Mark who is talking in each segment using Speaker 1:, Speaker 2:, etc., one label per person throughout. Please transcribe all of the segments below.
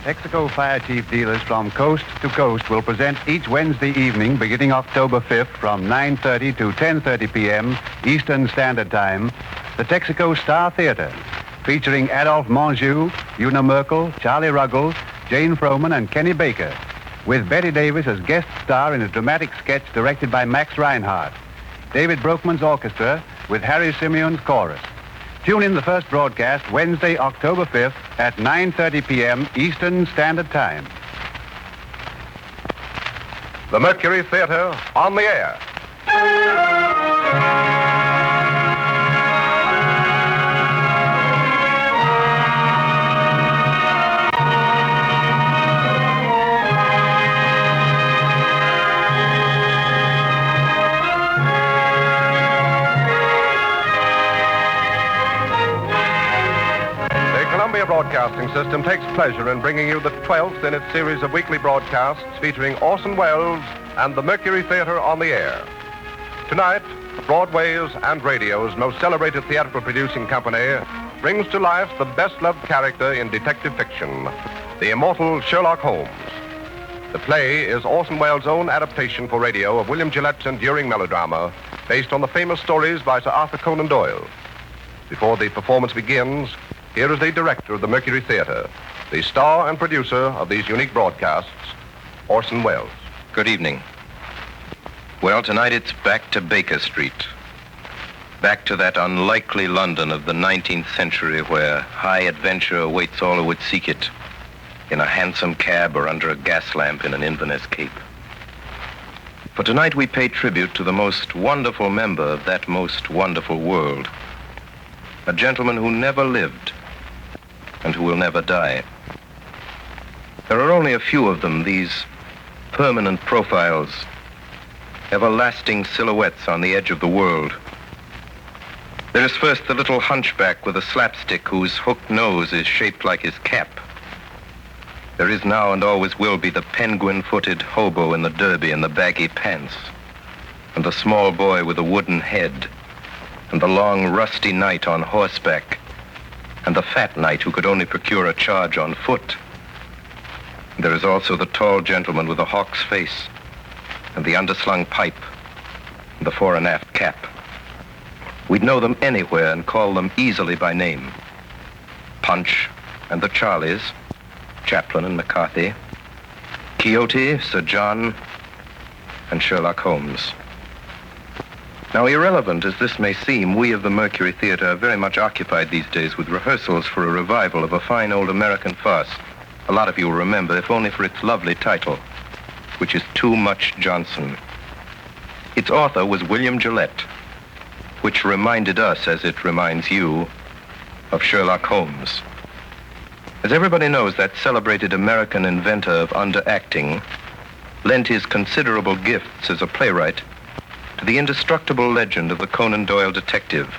Speaker 1: Texaco Fire Chief dealers from coast to coast will present each Wednesday evening beginning October 5th from 9:30 to 10:30 p.m. Eastern Standard Time, the Texaco Star Theater, featuring Adolphe Menjou, Una Merkel, Charlie Ruggles, Jane Foreman, and Kenny Baker, with Betty Davis as guest star in a dramatic sketch directed by Max Reinhardt. David Broekman's orchestra with Harry Simeon's chorus. Tune in the first broadcast Wednesday, October 5th at 9:30 p.m. Eastern Standard Time.
Speaker 2: The Mercury Theater on the air. Broadcasting System takes pleasure in bringing you the 12th in its series of weekly broadcasts featuring Orson Welles and the Mercury Theater on the air. Tonight, Broadway's and radio's most celebrated theatrical producing company brings to life the best-loved character in detective fiction, the Immortal Sherlock Holmes. The play is Orson Welles' own adaptation for radio of William Gillette's enduring melodrama based on the famous stories by Sir Arthur Conan Doyle. Before the performance begins, here is the director of the Mercury Theater, the star and producer of these unique broadcasts, Orson Welles.
Speaker 3: Good evening. Well, tonight it's back to Baker Street. Back to that unlikely London of the 19th century where high adventure awaits all who would seek it, in a hansom cab or under a gas lamp in an Inverness cape. For tonight we pay tribute to the most wonderful member of that most wonderful world, a gentleman who never lived and who will never die. There are only a few of them, these permanent profiles, everlasting silhouettes on the edge of the world. There is first the little hunchback with a slapstick whose hooked nose is shaped like his cap. There is now and always will be the penguin-footed hobo in the derby and the baggy pants, and the small boy with a wooden head, and the long, rusty knight on horseback, and the fat knight who could only procure a charge on foot. There is also the tall gentleman with a hawk's face, and the underslung pipe, and the fore and aft cap. We'd know them anywhere and call them easily by name. Punch and the Charlies, Chaplin and McCarthy, Quixote, Sir John, and Sherlock Holmes. Now, irrelevant as this may seem, we of the Mercury Theater are very much occupied these days with rehearsals for a revival of a fine old American farce. A lot of you will remember, if only for its lovely title, which is Too Much Johnson. Its author was William Gillette, which reminded us, as it reminds you, of Sherlock Holmes. As everybody knows, that celebrated American inventor of underacting lent his considerable gifts as a playwright to the indestructible legend of the Conan Doyle detective,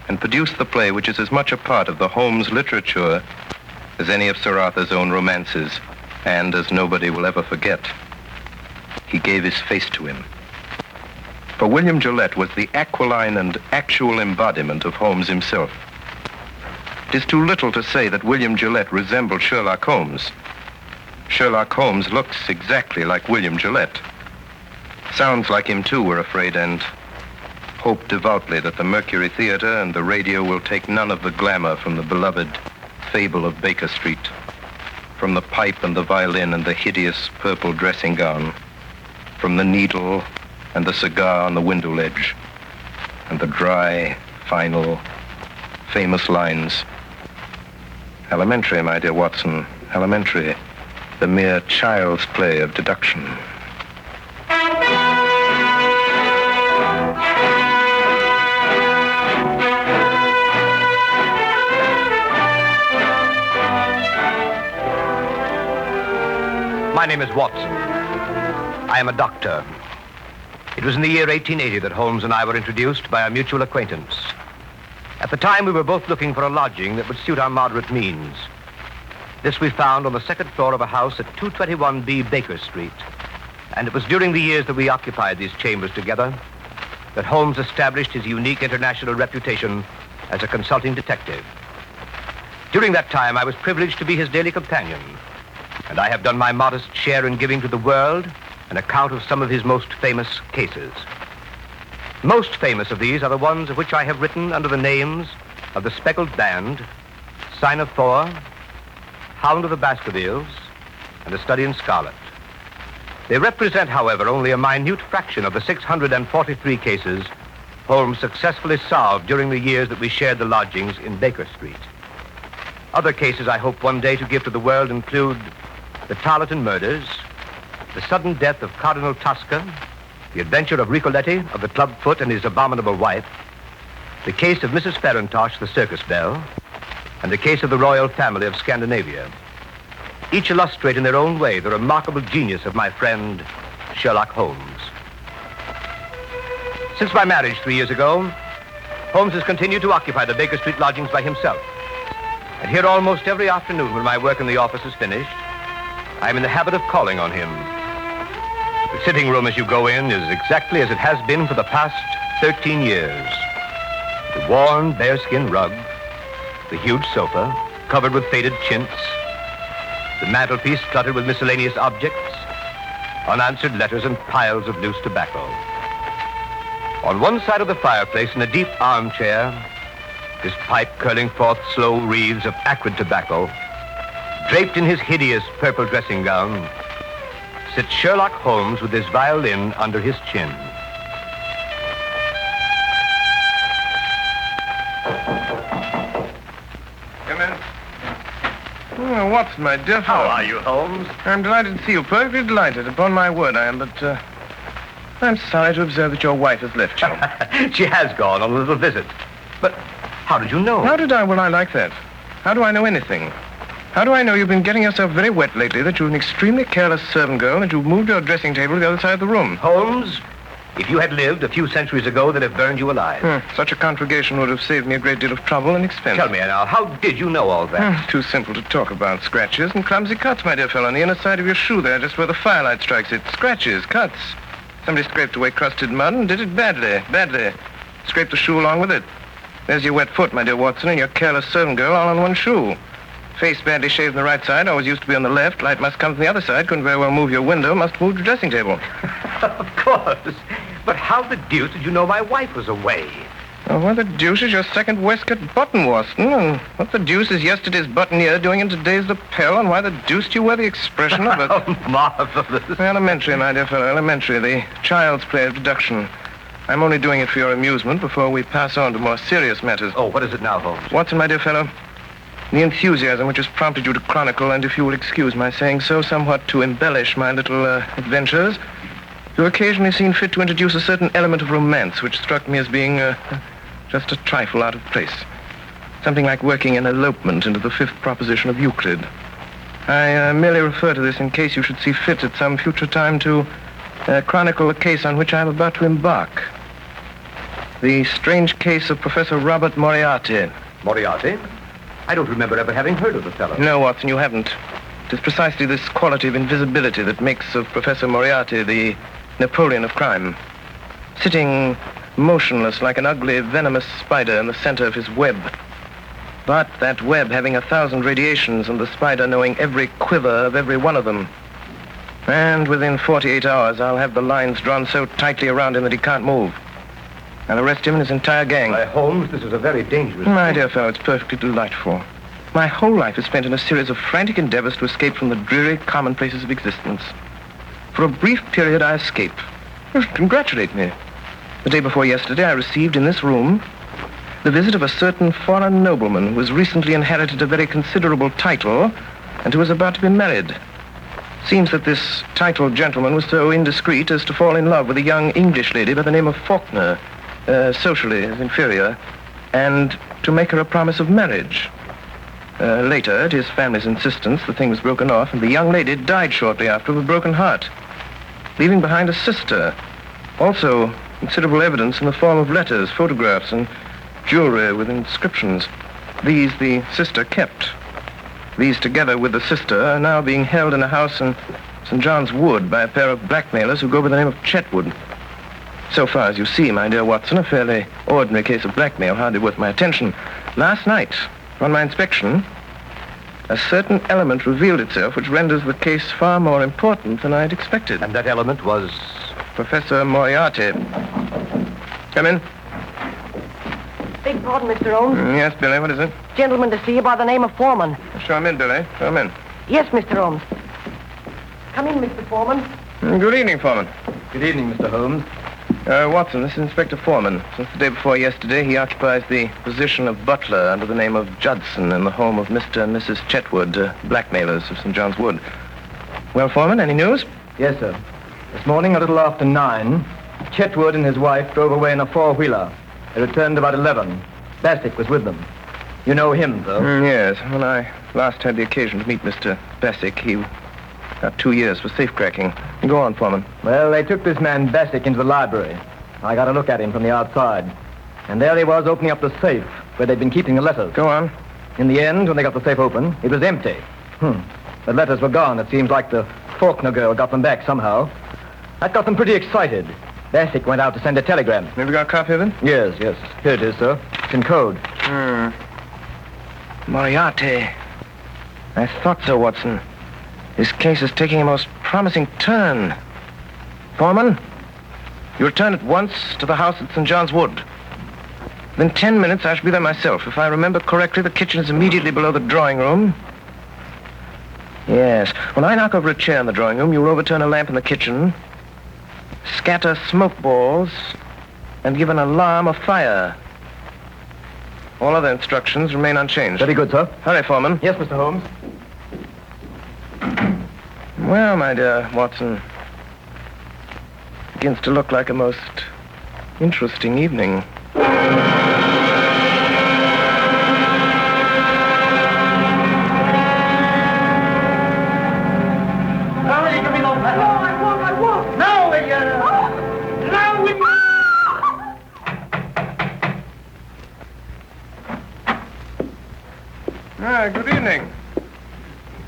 Speaker 3: and produced the play which is as much a part of the Holmes literature as any of Sir Arthur's own romances, and as nobody will ever forget. He gave his face to him. For William Gillette was the aquiline and actual embodiment of Holmes himself. It is too little to say that William Gillette resembled Sherlock Holmes. Sherlock Holmes looks exactly like William Gillette. Sounds like him too, we're afraid, and hope devoutly that the Mercury Theater and the radio will take none of the glamour from the beloved fable of Baker Street, from the pipe and the violin and the hideous purple dressing gown, from the needle and the cigar on the window ledge, and the dry, final, famous lines. Elementary, my dear Watson, elementary, the mere child's play of deduction.
Speaker 4: My name is Watson. I am a doctor. It was in the year 1880 that Holmes and I were introduced by a mutual acquaintance. At the time, we were both looking for a lodging that would suit our moderate means. This we found on the second floor of a house at 221B Baker Street. And it was during the years that we occupied these chambers together that Holmes established his unique international reputation as a consulting detective. During that time, I was privileged to be his daily companion, and I have done my modest share in giving to the world an account of some of his most famous cases. Most famous of these are the ones of which I have written under the names of The Speckled Band, Sign of Thor, Hound of the Baskervilles, and A Study in Scarlet. They represent, however, only a minute fraction of the 643 cases Holmes successfully solved during the years that we shared the lodgings in Baker Street. Other cases I hope one day to give to the world include the Tarleton murders, the sudden death of Cardinal Tosca, the adventure of Ricoletti of the Clubfoot and his abominable wife, the case of Mrs. Farintosh, the circus belle, and the case of the royal family of Scandinavia. Each illustrate in their own way the remarkable genius of my friend Sherlock Holmes. Since my marriage 3 years ago, Holmes has continued to occupy the Baker Street lodgings by himself. And here almost every afternoon when my work in the office is finished, I am in the habit of calling on him. The sitting room as you go in is exactly as it has been for the past 13 years. The worn bearskin rug, the huge sofa covered with faded chintz, the mantelpiece cluttered with miscellaneous objects, unanswered letters and piles of loose tobacco. On one side of the fireplace in a deep armchair, his pipe curling forth slow wreaths of acrid tobacco, draped in his hideous purple dressing gown, sits Sherlock Holmes with his violin under his chin.
Speaker 5: Come in. Oh, Watson, my dear fellow.
Speaker 4: How are you, Holmes?
Speaker 5: I'm delighted to see you. Perfectly delighted. Upon my word, I am, but, I'm sorry to observe that your wife has left you.
Speaker 4: She has gone on a little visit. But how did you know?
Speaker 5: How did I? Well, I like that. How do I know anything? How do I know you've been getting yourself very wet lately, that you're an extremely careless servant girl, and that you've moved your dressing table to the other side of the room?
Speaker 4: Holmes, if you had lived a few centuries ago, they'd have burned you alive.
Speaker 5: Such a conflagration would have saved me a great deal of trouble and expense.
Speaker 4: Tell me now, how did you know all that?
Speaker 5: Too simple to talk about. Scratches and clumsy cuts, my dear fellow, on the inner side of your shoe there, just where the firelight strikes it. Scratches, cuts. Somebody scraped away crusted mud and did it badly. Scraped the shoe along with it. There's your wet foot, my dear Watson, and your careless servant girl all on one shoe. Face badly shaved on the right side, always used to be on the left. Light must come from the other side. Couldn't very well move your window, must move your dressing table.
Speaker 4: Of course. But how the deuce did you know my wife was away?
Speaker 5: Oh, what the deuce is your second waistcoat button, Watson? And what the deuce is yesterday's buttonniere doing in today's lapel? And why the deuce do you wear the expression of it?
Speaker 4: Oh, marvelous.
Speaker 5: Elementary, my dear fellow, elementary. The child's play of deduction. I'm only doing it for your amusement before we pass on to more serious matters.
Speaker 4: Oh, what is it now, Holmes?
Speaker 5: Watson, my dear fellow, the enthusiasm which has prompted you to chronicle, and if you will excuse my saying so, somewhat to embellish my little adventures, you occasionally seen fit to introduce a certain element of romance which struck me as being just a trifle out of place. Something like working an elopement into the fifth proposition of Euclid. I merely refer to this in case you should see fit at some future time to chronicle a case on which I am about to embark. The strange case of Professor Robert Moriarty.
Speaker 4: Moriarty? I don't remember ever having heard of the fellow.
Speaker 5: No, Watson, you haven't. It is precisely this quality of invisibility that makes of Professor Moriarty the Napoleon of crime. Sitting motionless like an ugly, venomous spider in the center of his web. But that web having 1,000 radiations and the spider knowing every quiver of every one of them. And within 48 hours, I'll have the lines drawn so tightly around him that he can't move. I'll arrest him and his entire gang.
Speaker 4: Why, Holmes, this is a very dangerous
Speaker 5: My
Speaker 4: thing.
Speaker 5: dear fellow, it's perfectly delightful. My whole life is spent in a series of frantic endeavors to escape from the dreary commonplaces of existence. For a brief period, I escape. Congratulate me. The day before yesterday, I received in this room the visit of a certain foreign nobleman who has recently inherited a very considerable title and who is about to be married. Seems that this titled gentleman was so indiscreet as to fall in love with a young English lady by the name of Faulkner, socially his inferior, and to make her a promise of marriage. Later, at his family's insistence, the thing was broken off, and the young lady died shortly after of a broken heart, leaving behind a sister. Also, considerable evidence in the form of letters, photographs, and jewelry with inscriptions. These the sister kept. These, together with the sister, are now being held in a house in St. John's Wood by a pair of blackmailers who go by the name of Chetwood. So far as you see, my dear Watson, a fairly ordinary case of blackmail, hardly worth my attention. Last night, on my inspection, a certain element revealed itself which renders the case far more important than I had expected.
Speaker 4: And that element was...
Speaker 5: Professor Moriarty. Come in.
Speaker 6: Beg pardon, Mr. Holmes.
Speaker 5: Yes, Billy, what is it?
Speaker 6: Gentleman to see you by the name of Foreman.
Speaker 5: Show him in, Billy. Show him in.
Speaker 6: Yes, Mr. Holmes. Come in, Mr. Foreman.
Speaker 5: Good evening, Foreman.
Speaker 4: Good evening, Mr. Holmes.
Speaker 5: Watson, this is Inspector Foreman. Since the day before yesterday, he occupies the position of butler under the name of Judson in the home of Mr. and Mrs. Chetwood, blackmailers of St. John's Wood. Well, Foreman, any news?
Speaker 7: Yes, sir. This morning, a little after 9, Chetwood and his wife drove away in a four-wheeler. They returned about 11. Bassett was with them. You know him, though?
Speaker 5: Yes. When I last had the occasion to meet Mr. Bassett, he got 2 years for safecracking. Go on, Foreman.
Speaker 7: Well, they took this man Bassett into the library. I got a look at him from the outside. And there he was opening up the safe where they'd been keeping the letters.
Speaker 5: Go on.
Speaker 7: In the end, when they got the safe open, it was empty. The letters were gone. It seems like the Faulkner girl got them back somehow. That got them pretty excited. Bassett went out to send a telegram.
Speaker 5: Have you got a copy of it?
Speaker 7: Yes. Here it is, sir. It's in code.
Speaker 5: Moriarty. I thought so, Watson. This case is taking a most promising turn. Foreman, you return at once to the house at St. John's Wood. Within 10 minutes, I shall be there myself. If I remember correctly, the kitchen is immediately below the drawing room. Yes. When I knock over a chair in the drawing room, you overturn a lamp in the kitchen, scatter smoke balls, and give an alarm of fire. All other instructions remain unchanged.
Speaker 7: Very good, sir.
Speaker 5: Hurry, Foreman.
Speaker 7: Yes, Mr. Holmes.
Speaker 5: Well, my dear Watson, begins to look like a most interesting evening. Good evening.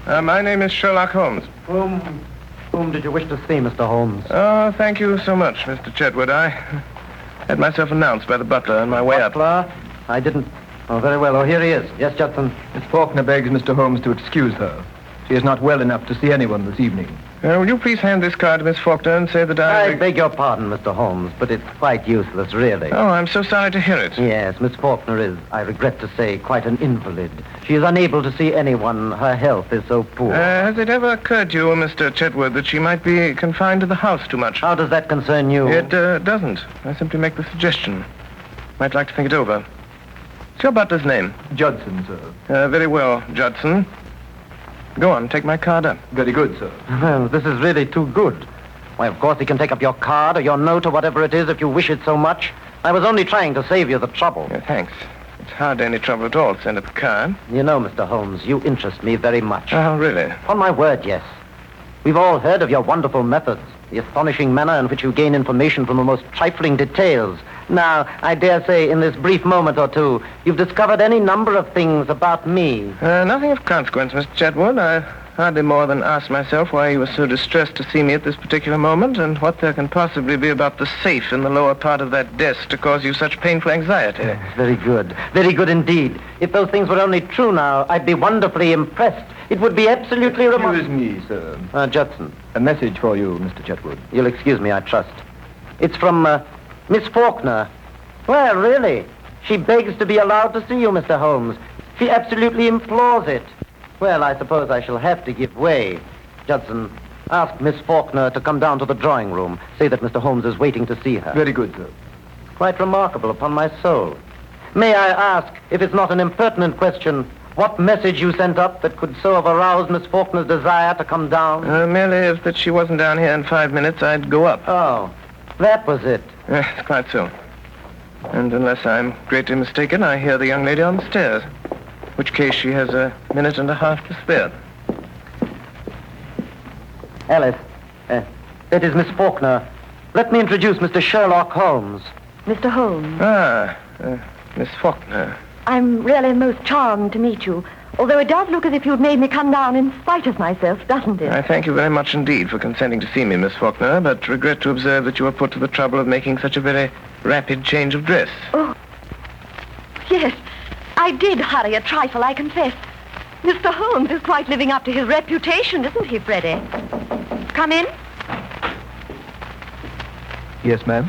Speaker 5: My name is Sherlock Holmes.
Speaker 7: Whom did you wish to see, Mr. Holmes?
Speaker 5: Oh, thank you so much, Mr. Chetwood. I had myself announced by the butler on my way up.
Speaker 7: Butler? I didn't... Oh, very well. Oh, here he is. Yes, Judson. Miss Faulkner begs Mr. Holmes to excuse her. She is not well enough to see anyone this evening.
Speaker 5: Will you please hand this card to Miss Faulkner and say that
Speaker 8: I beg your pardon, Mr. Holmes, but it's quite useless, really.
Speaker 5: Oh, I'm so sorry to hear it.
Speaker 8: Yes, Miss Faulkner is, I regret to say, quite an invalid. She is unable to see anyone. Her health is so poor.
Speaker 5: Has it ever occurred to you, Mr. Chetwood, that she might be confined to the house too much?
Speaker 8: How does that concern you?
Speaker 5: It doesn't. I simply make the suggestion. Might like to think it over. What's your butler's name?
Speaker 7: Judson, sir.
Speaker 5: Very well, Judson. Go on, take my card up.
Speaker 7: Very good, sir.
Speaker 8: Well, this is really too good. Why, of course, he can take up your card or your note or whatever it is if you wish it so much. I was only trying to save you the trouble.
Speaker 5: Thanks. It's hardly any trouble at all to send up a card.
Speaker 8: You know, Mr. Holmes, you interest me very much.
Speaker 5: Oh, really?
Speaker 8: On my word, yes. We've all heard of your wonderful methods, the astonishing manner in which you gain information from the most trifling details. Now, I dare say, in this brief moment or two, you've discovered any number of things about me.
Speaker 5: Nothing of consequence, Mr. Chetwood. I hardly more than asked myself why you were so distressed to see me at this particular moment, and what there can possibly be about the safe in the lower part of that desk to cause you such painful anxiety.
Speaker 8: Very good. Very good indeed. If those things were only true now, I'd be wonderfully impressed. It would be absolutely remarkable.
Speaker 7: Excuse me, sir.
Speaker 8: Judson.
Speaker 7: A message for you, Mr. Chetwood.
Speaker 8: You'll excuse me, I trust. It's from, Miss Faulkner. Well, really, she begs to be allowed to see you, Mr. Holmes. She absolutely implores it. Well, I suppose I shall have to give way. Judson, ask Miss Faulkner to come down to the drawing room. Say that Mr. Holmes is waiting to see her.
Speaker 7: Very good, sir.
Speaker 8: Quite remarkable, upon my soul. May I ask, if it's not an impertinent question, what message you sent up that could so have aroused Miss Faulkner's desire to come down?
Speaker 5: Merely if that she wasn't down here in 5 minutes, I'd go up.
Speaker 8: Oh, that was it.
Speaker 5: Yes, quite so. And unless I'm greatly mistaken, I hear the young lady on the stairs. In which case she has a minute and a half to spare.
Speaker 8: Alice, that is Miss Faulkner. Let me introduce Mr. Sherlock Holmes.
Speaker 6: Mr. Holmes.
Speaker 5: Miss Faulkner.
Speaker 6: I'm really most charmed to meet you. Although it does look as if you'd made me come down in spite of myself, doesn't it?
Speaker 5: I thank you very much indeed for consenting to see me, Miss Faulkner, but regret to observe that you were put to the trouble of making such a very rapid change of dress.
Speaker 6: Oh, yes. I did hurry a trifle, I confess. Mr. Holmes is quite living up to his reputation, isn't he, Freddie? Come in.
Speaker 7: Yes, ma'am.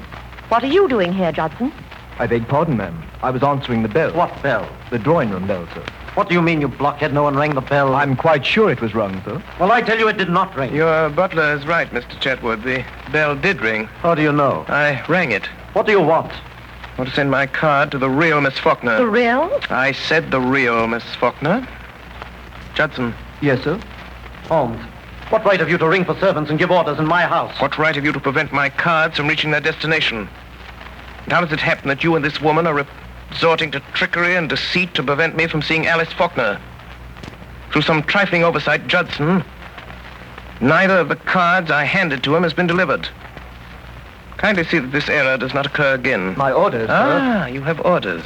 Speaker 6: What are you doing here, Judson?
Speaker 7: I beg pardon, ma'am. I was answering the bell.
Speaker 8: What bell?
Speaker 7: The drawing room bell, sir.
Speaker 8: What do you mean, you blockhead? No one rang the bell.
Speaker 7: I'm quite sure it was rung, sir.
Speaker 8: Well, I tell you it did not ring.
Speaker 5: Your butler is right, Mr. Chetwood. The bell did ring.
Speaker 8: How do you know?
Speaker 5: I rang it.
Speaker 8: What do you want?
Speaker 5: I want to send my card to the real Miss Faulkner.
Speaker 6: The real?
Speaker 5: I said the real Miss Faulkner. Judson.
Speaker 7: Yes, sir.
Speaker 8: Holmes, what right have you to ring for servants and give orders in my house?
Speaker 5: What right have you to prevent my cards from reaching their destination? And how does it happen that you and this woman are resorting to trickery and deceit to prevent me from seeing Alice Faulkner? Through some trifling oversight, Judson, neither of the cards I handed to him has been delivered. Kindly see that this error does not occur again.
Speaker 7: My orders, sir.
Speaker 5: Ah, you have orders.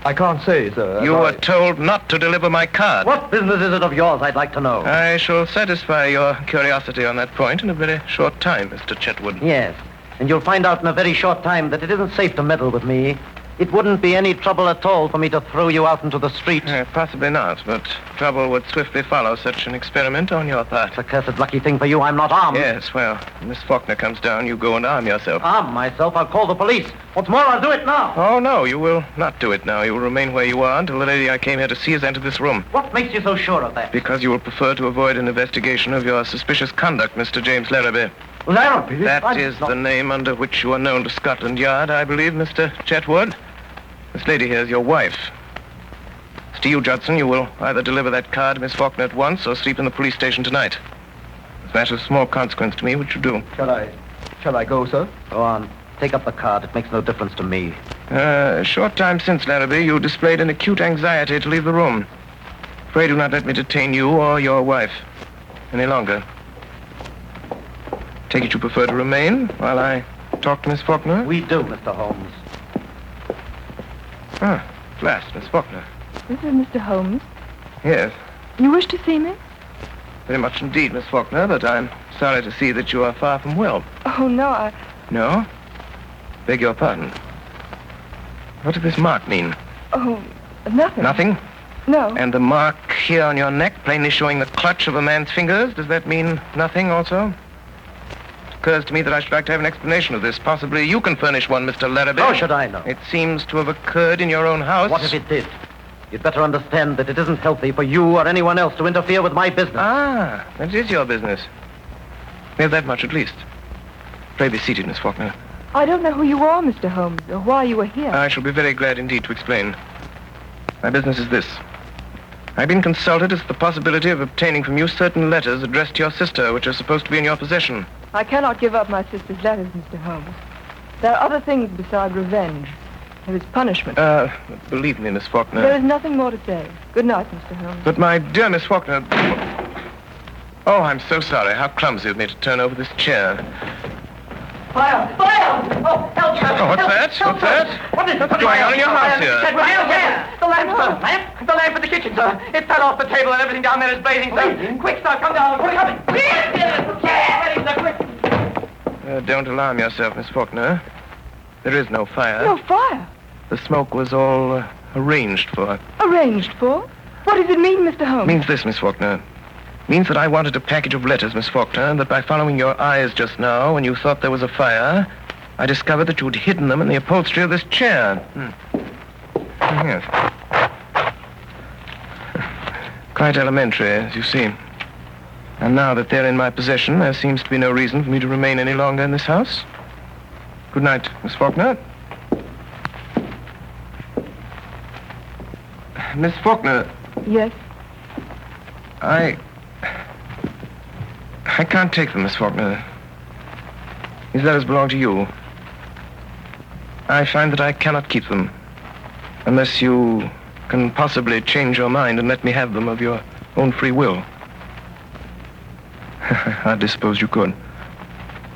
Speaker 7: I can't say, sir.
Speaker 5: You were told not to deliver my card.
Speaker 8: What business is it of yours, I'd like to know?
Speaker 5: I shall satisfy your curiosity on that point in a very short time, Mr. Chetwood.
Speaker 8: Yes, and you'll find out in a very short time that it isn't safe to meddle with me. It wouldn't be any trouble at all for me to throw you out into the street.
Speaker 5: Possibly not, but trouble would swiftly follow such an experiment on your part.
Speaker 8: It's a cursed lucky thing for you I'm not armed.
Speaker 5: Yes, well, when Miss Faulkner comes down, you go and arm yourself.
Speaker 8: Arm myself? I'll call the police. What's more, I'll do it now.
Speaker 5: Oh, no, you will not do it now. You will remain where you are until the lady I came here to see has entered this room.
Speaker 8: What makes you so sure of that?
Speaker 5: Because you will prefer to avoid an investigation of your suspicious conduct, Mr. James Larrabee.
Speaker 8: Larrabee?
Speaker 5: That is the name under which you are known to Scotland Yard, I believe, Mr. Chetwood. This lady here is your wife. As to you, Judson, you will either deliver that card to Miss Faulkner at once or sleep in the police station tonight. It's a matter of small consequence to me which you do.
Speaker 7: Shall I go, sir?
Speaker 8: Go on. Take up the card. It makes no difference to me.
Speaker 5: A short time since, Larrabee, you displayed an acute anxiety to leave the room. Pray do not let me detain you or your wife any longer. Take it you prefer to remain while I talk to Miss Faulkner?
Speaker 8: We do, Mr. Holmes.
Speaker 5: Ah, at last, Miss Faulkner.
Speaker 9: This is Mr. Holmes.
Speaker 5: Yes,
Speaker 9: You wish to see me?
Speaker 5: very much indeed, Miss Faulkner, but I'm sorry to see that you are far from well.
Speaker 9: Oh, no,
Speaker 5: No? Beg your pardon. What does this mark mean?
Speaker 9: Oh, nothing.
Speaker 5: Nothing?
Speaker 9: No.
Speaker 5: And the mark here on your neck, plainly showing the clutch of a man's fingers, does that mean nothing also? It occurs to me that I should like to have an explanation of this. Possibly you can furnish one, Mr. Larrabee.
Speaker 8: How should I know?
Speaker 5: It seems to have occurred in your own house.
Speaker 8: What if it did? You'd better understand that it isn't healthy for you or anyone else to interfere with my business.
Speaker 5: Ah, that is your business. We have that much at least. Pray be seated, Miss Faulkner.
Speaker 9: I don't know who you are, Mr. Holmes, or why you were here.
Speaker 5: I shall be very glad indeed to explain. My business is this. I've been consulted as to the possibility of obtaining from you certain letters addressed to your sister, which are supposed to be in your possession.
Speaker 9: I cannot give up my sister's letters, Mr. Holmes. There are other things besides revenge. There is punishment.
Speaker 5: Believe me, Miss Faulkner.
Speaker 9: There is nothing more to say. Good night, Mr. Holmes.
Speaker 5: But my dear Miss Faulkner... Oh, I'm so sorry. How clumsy of me to turn over this chair.
Speaker 8: Fire! Fire! Oh, help!
Speaker 5: Oh, what's that? What's that?
Speaker 8: What is
Speaker 5: What's going on in your house here?
Speaker 8: The lamp, sir. Lamp? The lamp in the kitchen, sir. It fell off the table and everything down there is blazing, sir. Quick, sir, come down. We're coming.
Speaker 5: Don't alarm yourself, Miss Faulkner. There is no fire.
Speaker 9: No fire.
Speaker 5: The smoke was all arranged for.
Speaker 9: Arranged for? What does it mean, Mr. Holmes?
Speaker 5: Means this, Miss Faulkner. Means that I wanted a package of letters, Miss Faulkner, and that by following your eyes just now, when you thought there was a fire, I discovered that you had hidden them in the upholstery of this chair. Yes. Quite elementary, as you see. And now that they're in my possession, there seems to be no reason for me to remain any longer in this house. Good night, Miss Faulkner. Miss Faulkner.
Speaker 9: Yes?
Speaker 5: I can't take them, Miss Faulkner. These letters belong to you. I find that I cannot keep them unless you can possibly change your mind and let me have them of your own free will. I suppose you could.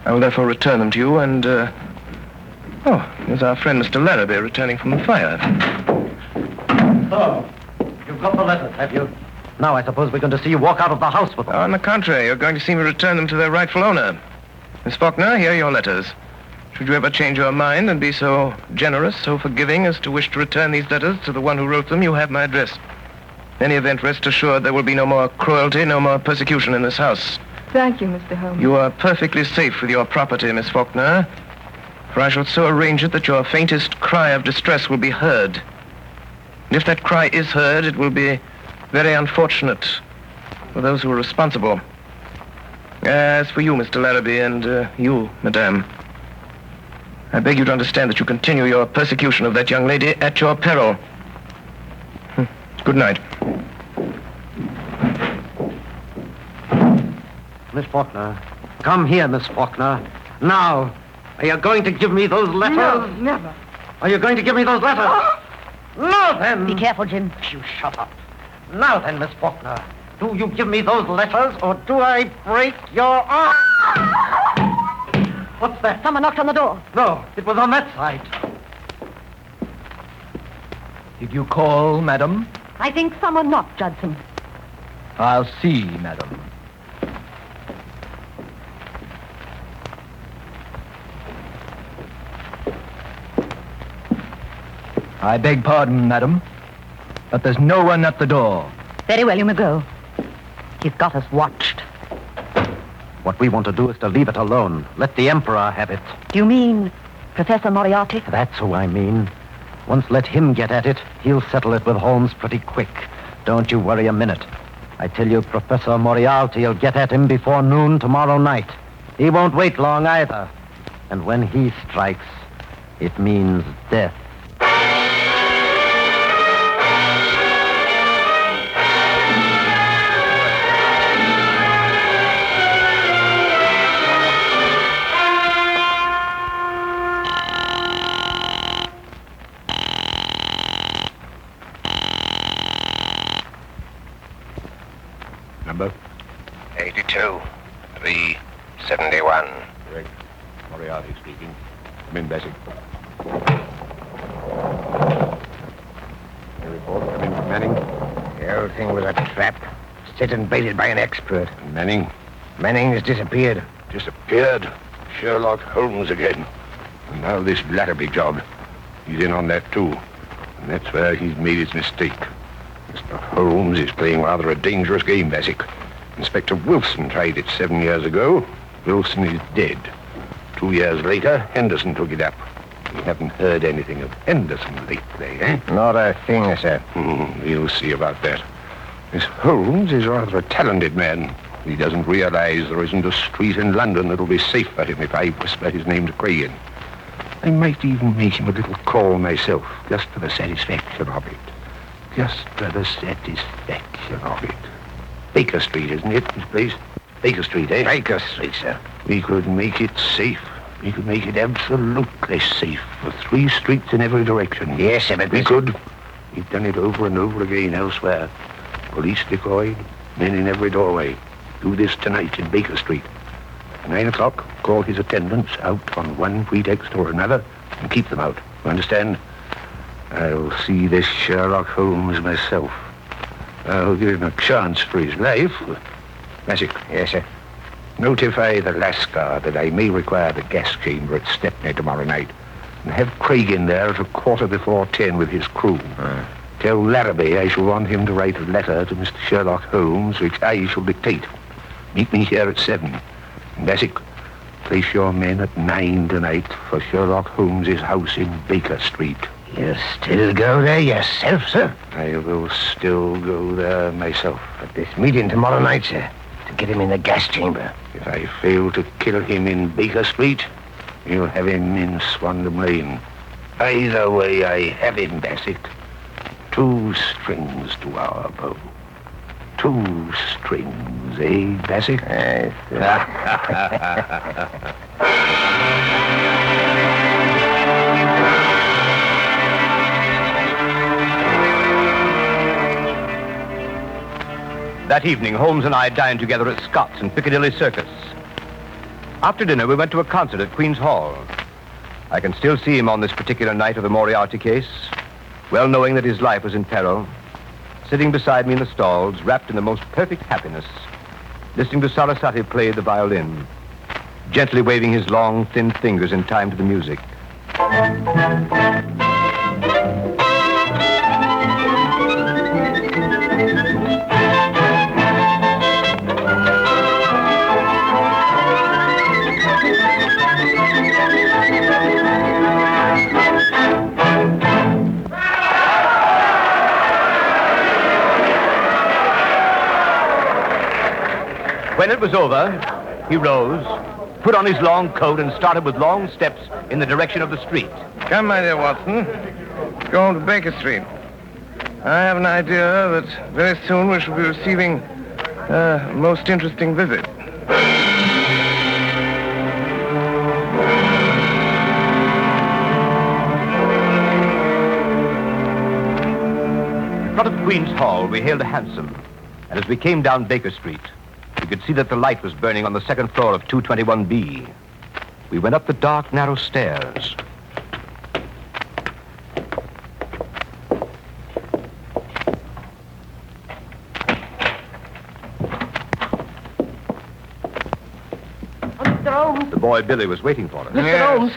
Speaker 5: I will therefore return them to you and, here's our friend Mr. Larrabee returning from the fire.
Speaker 8: So, you've got the letters, have you? Now I suppose we're going to see you walk out of the house with them.
Speaker 5: On the contrary, you're going to see me return them to their rightful owner. Miss Faulkner, here are your letters. Should you ever change your mind and be so generous, so forgiving as to wish to return these letters to the one who wrote them, you have my address. In any event, rest assured there will be no more cruelty, no more persecution in this house.
Speaker 9: Thank you, Mr. Holmes.
Speaker 5: You are perfectly safe with your property, Miss Faulkner, for I shall so arrange it that your faintest cry of distress will be heard. And if that cry is heard, it will be very unfortunate for those who are responsible. As for you, Mr. Larrabee, and you, Madame, I beg you to understand that you continue your persecution of that young lady at your peril. Good night.
Speaker 8: Miss Faulkner. Come here, Miss Faulkner. Now. Are you going to give me those letters?
Speaker 9: No, never.
Speaker 8: Are you going to give me those letters? Now then.
Speaker 6: Be careful, Jim.
Speaker 8: You shut up. Now then, Miss Faulkner. Do you give me those letters, or do I break your arm? What's that?
Speaker 6: Someone knocked on the door.
Speaker 8: No, it was on that side.
Speaker 7: Did you call, madam?
Speaker 6: I think someone knocked, Judson.
Speaker 7: I'll see, madam. I beg pardon, madam, but there's no one at the door.
Speaker 6: Very well, you may go. He's got us watched.
Speaker 8: What we want to do is to leave it alone. Let the Emperor have it.
Speaker 6: Do you mean Professor Moriarty?
Speaker 8: That's who I mean. Once let him get at it, he'll settle it with Holmes pretty quick. Don't you worry a minute. I tell you, Professor Moriarty will get at him before noon tomorrow night. He won't wait long either. And when he strikes, it means death.
Speaker 1: Number?
Speaker 3: 82, 371.
Speaker 1: Correct. Moriarty speaking. Come in, Bessie. Your report. Come in from Manning.
Speaker 4: The whole thing was a trap, set and baited by an expert.
Speaker 1: And Manning?
Speaker 4: Manning has disappeared.
Speaker 1: Disappeared. Sherlock Holmes again. And now this Larrabee job. He's in on that, too. And that's where he's made his mistake. Mr. Holmes is playing rather a dangerous game, Bassick. Inspector Wilson tried it 7 years ago. Wilson is dead. 2 years later, Henderson took it up. We haven't heard anything of Henderson lately, eh?
Speaker 4: Not a thing, sir.
Speaker 1: We'll see about that. Miss Holmes is rather a talented man. He doesn't realize there isn't a street in London that'll be safe for him if I whisper his name to Cragen. I might even make him a little call myself, just for the satisfaction of it. Just for the satisfaction of it. Baker Street, isn't it, this place? Baker Street, eh?
Speaker 4: Baker Street, sir.
Speaker 1: We could make it safe. We could make it absolutely safe for 3 streets in every direction.
Speaker 4: Yes, sir, but
Speaker 1: we could. We've done it over and over again elsewhere. Police decoyed, men in every doorway. Do this tonight in Baker Street. At 9 o'clock, call his attendants out on one pretext or another and keep them out. You understand? I'll see this Sherlock Holmes myself. I'll give him a chance for his life. Bassick.
Speaker 4: Yes, sir.
Speaker 1: Notify the Lascar that I may require the gas chamber at Stepney tomorrow night. And have Craig in there at 10:15 with his crew. Tell Larrabee I shall want him to write a letter to Mr. Sherlock Holmes, which I shall dictate. Meet me here at 7. And Bassick, place your men at 9 tonight for Sherlock Holmes's house in Baker Street.
Speaker 4: You'll still go there yourself, sir?
Speaker 1: I will still go there myself.
Speaker 4: At this meeting tomorrow night, sir, to get him in the gas chamber.
Speaker 1: If I fail to kill him in Baker Street, you'll have him in Swandam Lane. Either way, I have him, Bassick. 2 strings to our bow. 2 strings, eh, Bassick?
Speaker 4: Yes, That evening, Holmes and I dined together at Scott's in Piccadilly Circus. After dinner, we went to a concert at Queen's Hall. I can still see him on this particular night of the Moriarty case, well knowing that his life was in peril, sitting beside me in the stalls, wrapped in the most perfect happiness, listening to Sarasate play the violin, gently waving his long, thin fingers in time to the music. When it was over, he rose, put on his long coat, and started with long steps in the direction of the street.
Speaker 5: Come, my dear Watson. Let's go on to Baker Street. I have an idea that very soon we shall be receiving a most interesting visit.
Speaker 4: In front of Queen's Hall, we hailed a hansom, and as we came down Baker Street, we could see that the light was burning on the second floor of 221B. We went up the dark, narrow stairs.
Speaker 6: Mr. Holmes.
Speaker 4: The boy Billy was waiting for us.
Speaker 6: Mr.
Speaker 5: Yes.
Speaker 6: Holmes.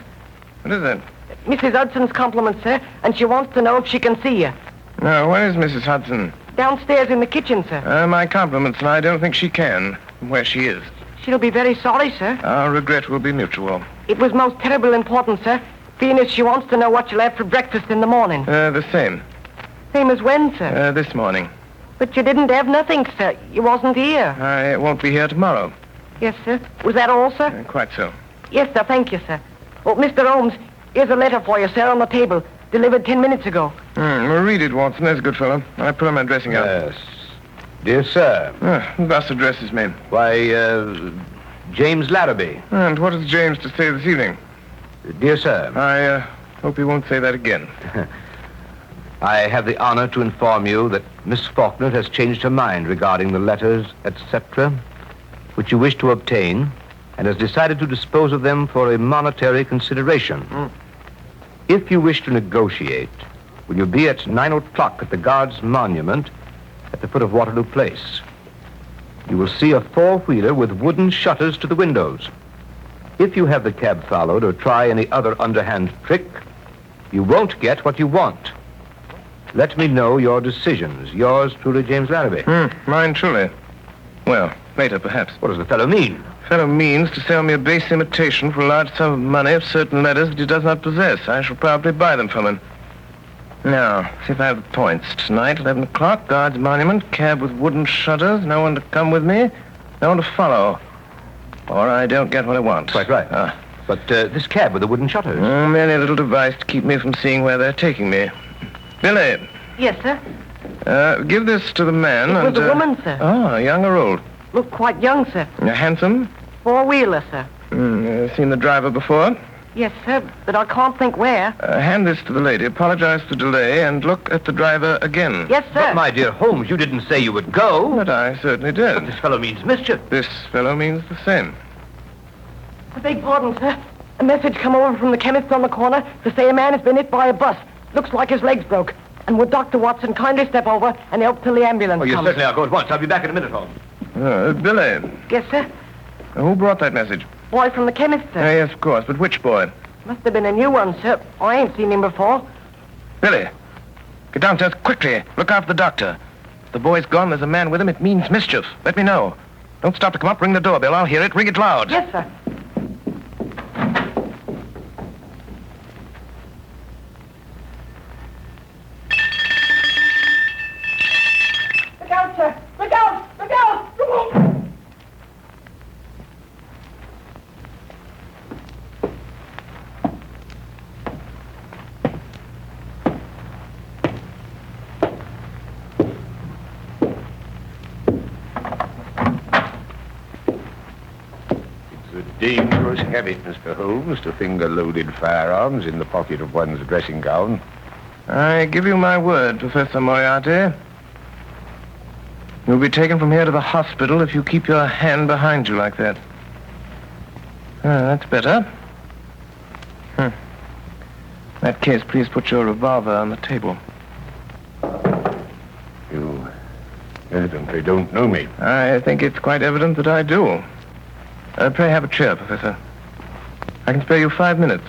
Speaker 5: What is it?
Speaker 6: Mrs. Hudson's compliments, sir, and she wants to know if she can see you.
Speaker 5: No, where is Mrs. Hudson?
Speaker 6: Downstairs in the kitchen, sir.
Speaker 5: My compliments, and I don't think she can, where she is.
Speaker 6: She'll be very sorry, sir.
Speaker 5: Our regret will be mutual.
Speaker 6: It was most terrible important, sir. Being as she wants to know what you'll have for breakfast in the morning.
Speaker 5: The same.
Speaker 6: Same as when, sir?
Speaker 5: This morning.
Speaker 6: But you didn't have nothing, sir. You wasn't here.
Speaker 5: I won't be here tomorrow.
Speaker 6: Yes, sir. Was that all, sir?
Speaker 5: Quite so.
Speaker 6: Yes, sir. Thank you, sir. Oh, Mr. Holmes, here's a letter for you, sir, on the table. Delivered 10 minutes ago.
Speaker 5: Well, read it, Watson. There's a good fellow. I put on my dressing gown.
Speaker 4: Yes. Dear sir.
Speaker 5: Who thus addresses me?
Speaker 4: Why, James Larrabee.
Speaker 5: And what has James to say this evening?
Speaker 4: Dear sir.
Speaker 5: I hope he won't say that again.
Speaker 4: I have the honor to inform you that Miss Faulkner has changed her mind regarding the letters, etc., which you wish to obtain, and has decided to dispose of them for a monetary consideration. If you wish to negotiate, will you be at 9 o'clock at the Guards' Monument at the foot of Waterloo Place? You will see a four-wheeler with wooden shutters to the windows. If you have the cab followed or try any other underhand trick, you won't get what you want. Let me know your decisions. Yours truly, James Larrabee.
Speaker 5: Mine truly. Well, later, perhaps.
Speaker 4: What does the fellow mean?
Speaker 5: Fellow means to sell me a base imitation for a large sum of money of certain letters that he does not possess. I shall probably buy them from him. Now, see if I have the points. Tonight, 11 o'clock, Guards Monument, cab with wooden shutters, no one to come with me, no one to follow. Or I don't get what I want.
Speaker 4: Quite right. But this cab with the wooden shutters?
Speaker 5: Merely a little device to keep me from seeing where they're taking me. Billy.
Speaker 6: Yes, sir.
Speaker 5: Give this to the man.
Speaker 6: It was a woman, sir.
Speaker 5: Oh, young or old?
Speaker 6: Looked quite young, sir.
Speaker 5: Handsome?
Speaker 6: Four-wheeler, sir.
Speaker 5: Seen the driver before?
Speaker 6: Yes, sir, but I can't think where.
Speaker 5: Hand this to the lady, apologize for the delay, and look at the driver again.
Speaker 6: Yes, sir.
Speaker 4: But, my dear Holmes, you didn't say you would go.
Speaker 5: But I certainly did.
Speaker 4: But this fellow means mischief.
Speaker 5: This fellow means the same.
Speaker 6: I beg pardon, sir. A message come over from the chemist on the corner to say a man has been hit by a bus. Looks like his legs broke. And would Dr. Watson kindly step over and help till the ambulance
Speaker 4: Oh, you
Speaker 6: comes?
Speaker 4: certainly are. Go at once. I'll be back in a minute, Holmes.
Speaker 5: Billy.
Speaker 6: Yes, sir.
Speaker 5: Who brought that message?
Speaker 6: Boy from the chemist, sir.
Speaker 5: Yes, of course, but which boy?
Speaker 6: Must have been a new one, sir. I ain't seen him before.
Speaker 5: Billy, get downstairs quickly. Look after the doctor. If the boy's gone, there's a man with him. It means mischief. Let me know. Don't stop to come up. Ring the doorbell. I'll hear it. Ring it loud.
Speaker 6: Yes, sir. Look out, sir. Look out! Look out! Come on!
Speaker 10: Dangerous habit, Mr. Holmes, to finger loaded firearms in the pocket of one's dressing gown.
Speaker 5: I give you my word, Professor Moriarty. You'll be taken from here to the hospital if you keep your hand behind you like that. That's better. In that case, please put your revolver on the table.
Speaker 10: You evidently don't know me.
Speaker 5: I think it's quite evident that I do. Pray have a chair, Professor. I can spare you 5 minutes.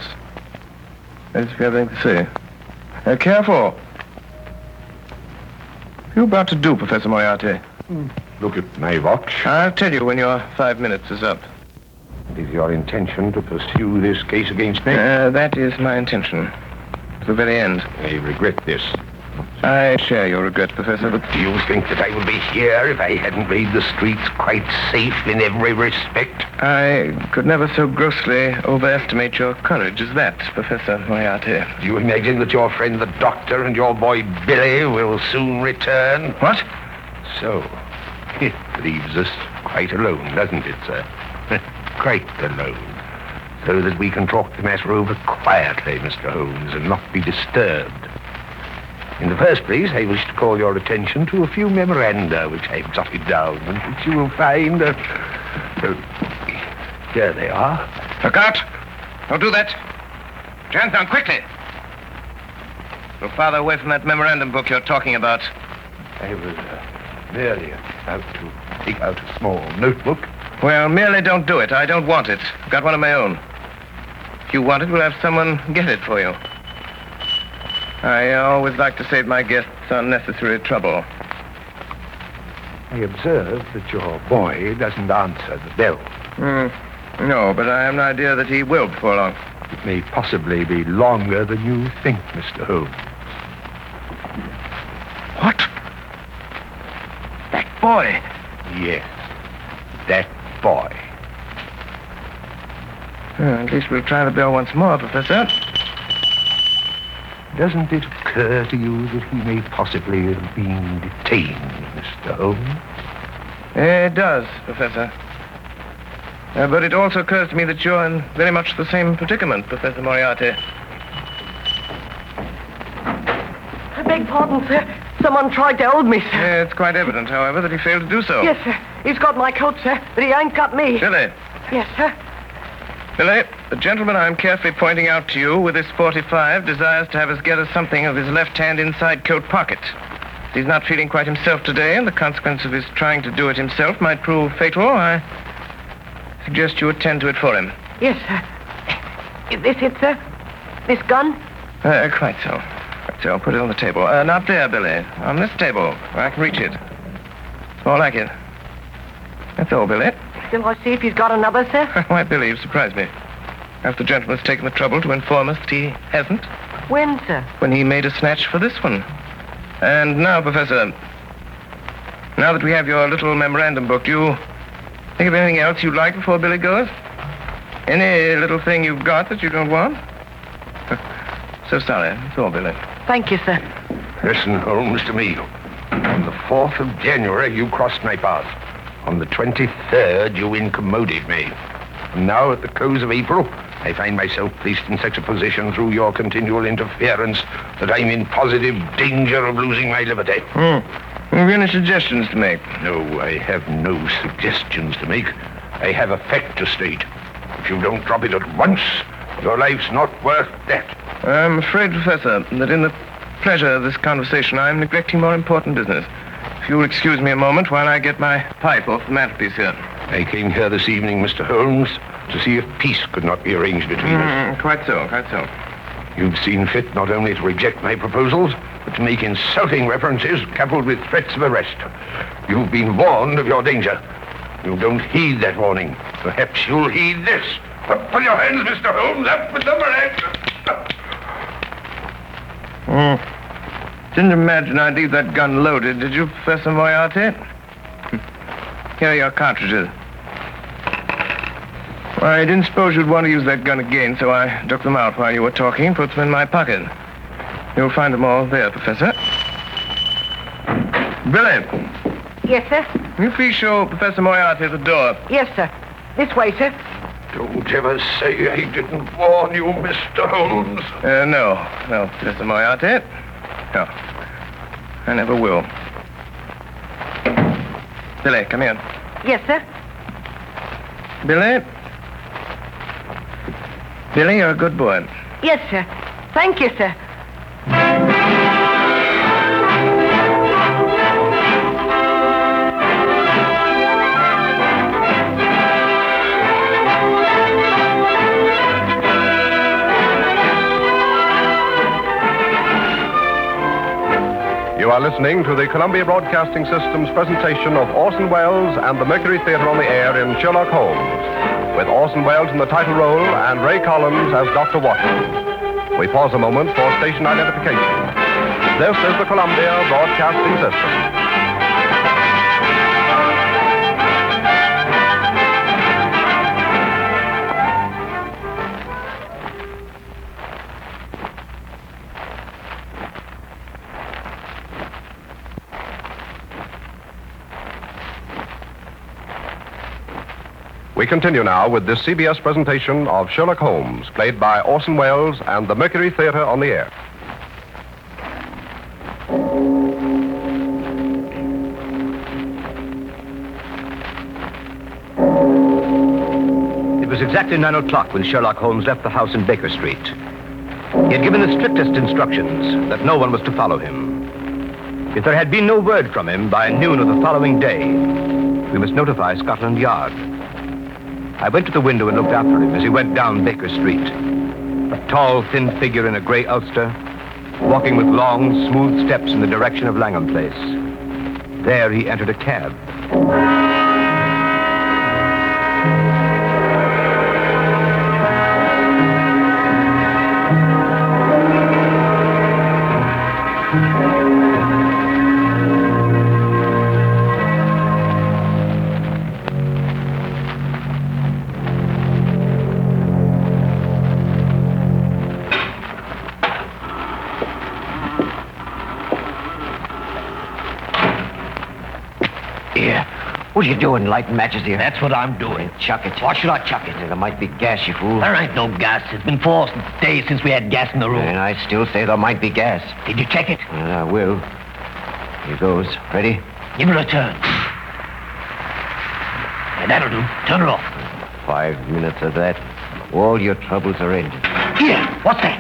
Speaker 5: That is if you have anything to say. Careful. What are you about to do, Professor Moriarty?
Speaker 10: Look at my watch.
Speaker 5: I'll tell you when your 5 minutes is up.
Speaker 10: It is your intention to pursue this case against me?
Speaker 5: That is my intention. To the very end.
Speaker 10: I regret this.
Speaker 5: I share your regret, Professor, but
Speaker 10: Do you think that I would be here if I hadn't made the streets quite safe in every respect?
Speaker 5: I could never so grossly overestimate your courage as that, Professor Moriarty.
Speaker 10: Do you imagine that your friend the doctor and your boy Billy will soon return?
Speaker 5: What?
Speaker 10: So, it leaves us quite alone, doesn't it, sir? Quite alone. So that we can talk the matter over quietly, Mr. Holmes, and not be disturbed. In the first place, I wish to call your attention to a few memoranda which I've jotted down and which you will find... here they are.
Speaker 5: Look out! Don't do that. Put your hands down, quickly. Go farther away from that memorandum book you're talking about.
Speaker 10: I was merely about to take out a small notebook.
Speaker 5: Well, merely don't do it. I don't want it. I've got one of my own. If you want it, we'll have someone get it for you. I always like to save my guests unnecessary trouble.
Speaker 10: I observe that your boy doesn't answer the bell.
Speaker 5: No, but I have an idea that he will before long.
Speaker 10: It may possibly be longer than you think, Mr. Holmes.
Speaker 5: What? That boy?
Speaker 10: Yes, that boy.
Speaker 5: At least we'll try the bell once more, Professor.
Speaker 10: Doesn't it occur to you that he may possibly have been detained, Mr. Holmes?
Speaker 5: It does, Professor. But it also occurs to me that you're in very much the same predicament, Professor Moriarty.
Speaker 6: I beg pardon, sir. Someone tried to hold me, sir.
Speaker 5: It's quite evident, however, that he failed to do so.
Speaker 6: Yes, sir. He's got my coat, sir, but he ain't got me.
Speaker 5: Billy.
Speaker 6: Yes, sir.
Speaker 5: Billy, the gentleman I'm carefully pointing out to you with this 45 desires to have us gather something of his left hand inside coat pocket. He's not feeling quite himself today, and the consequence of his trying to do it himself might prove fatal. I suggest you attend to it for him.
Speaker 6: Yes, sir. Is this it, sir? This gun?
Speaker 5: Quite so. Quite so. Put it on the table. Not there, Billy. On this table, where I can reach it. It's more like it. That's all, Billy.
Speaker 6: Shall I see if he's got another, sir?
Speaker 5: Why, Billy, you've surprised me. After the gentleman's taken the trouble to inform us that he hasn't.
Speaker 6: When, sir?
Speaker 5: When he made a snatch for this one. And now, Professor, now that we have your little memorandum book, do you think of anything else you'd like before Billy goes? Any little thing you've got that you don't want? So sorry. That's all, Billy.
Speaker 6: Thank you, sir.
Speaker 10: Listen, Holmes, to me. On the 4th of January, you crossed my path. On the 23rd, you incommoded me. And now, at the close of April, I find myself placed in such a position through your continual interference that I'm in positive danger of losing my liberty.
Speaker 5: Have you any suggestions to make?
Speaker 10: No, I have no suggestions to make. I have a fact to state. If you don't drop it at once, your life's not worth that.
Speaker 5: I'm afraid, Professor, that in the pleasure of this conversation, I'm neglecting more important business. If you'll excuse me a moment while I get my pipe off the mantelpiece here.
Speaker 10: I came here this evening, Mr. Holmes, to see if peace could not be arranged between us.
Speaker 5: Quite so, quite so.
Speaker 10: You've seen fit not only to reject my proposals, but to make insulting references coupled with threats of arrest. You've been warned of your danger. You don't heed that warning. Perhaps you'll heed this. Up with your hands, Mr. Holmes. Up with them,
Speaker 5: Didn't imagine I'd leave that gun loaded, did you, Professor Moriarty? Here are your cartridges. I didn't suppose you'd want to use that gun again, so I took them out while you were talking and put them in my pocket. You'll find them all there, Professor. Billy,
Speaker 6: Yes, sir.
Speaker 5: will you please show Professor Moriarty the door?
Speaker 6: Yes, sir. This way, sir.
Speaker 10: Don't ever say I didn't warn you, Mr. Holmes.
Speaker 5: No, Professor Moriarty. No, I never will. Billy, come here.
Speaker 6: Yes, sir.
Speaker 5: Billy? Billy, you're a good boy.
Speaker 6: Yes, sir. Thank you, sir.
Speaker 2: You are listening to the Columbia Broadcasting System's presentation of Orson Welles and the Mercury Theatre on the Air in Sherlock Holmes, with Orson Welles in the title role and Ray Collins as Dr. Watson. We pause a moment for station identification. This is the Columbia Broadcasting System. We continue now with this CBS presentation of Sherlock Holmes, played by Orson Welles and the Mercury Theater on the air.
Speaker 4: It was exactly 9 o'clock when Sherlock Holmes left the house in Baker Street. He had given the strictest instructions that no one was to follow him. If there had been no word from him by noon of the following day, we must notify Scotland Yard. I went to the window and looked after him as he went down Baker Street. A tall, thin figure in a gray ulster, walking with long, smooth steps in the direction of Langham Place. There he entered a cab.
Speaker 11: What are you doing, lighting matches here?
Speaker 8: That's what I'm doing.
Speaker 11: Chuck it.
Speaker 8: Why should I chuck it?
Speaker 11: There might be gas, you fool.
Speaker 8: There ain't no gas. It's been 4 days since we had gas in the room.
Speaker 11: And I still say there might be gas.
Speaker 8: Did you check it?
Speaker 11: Well, I will. Here goes. Ready?
Speaker 8: Give it a turn. Yeah, that'll do. Turn it off.
Speaker 11: 5 minutes of that. All your troubles are ended.
Speaker 8: Here, what's that?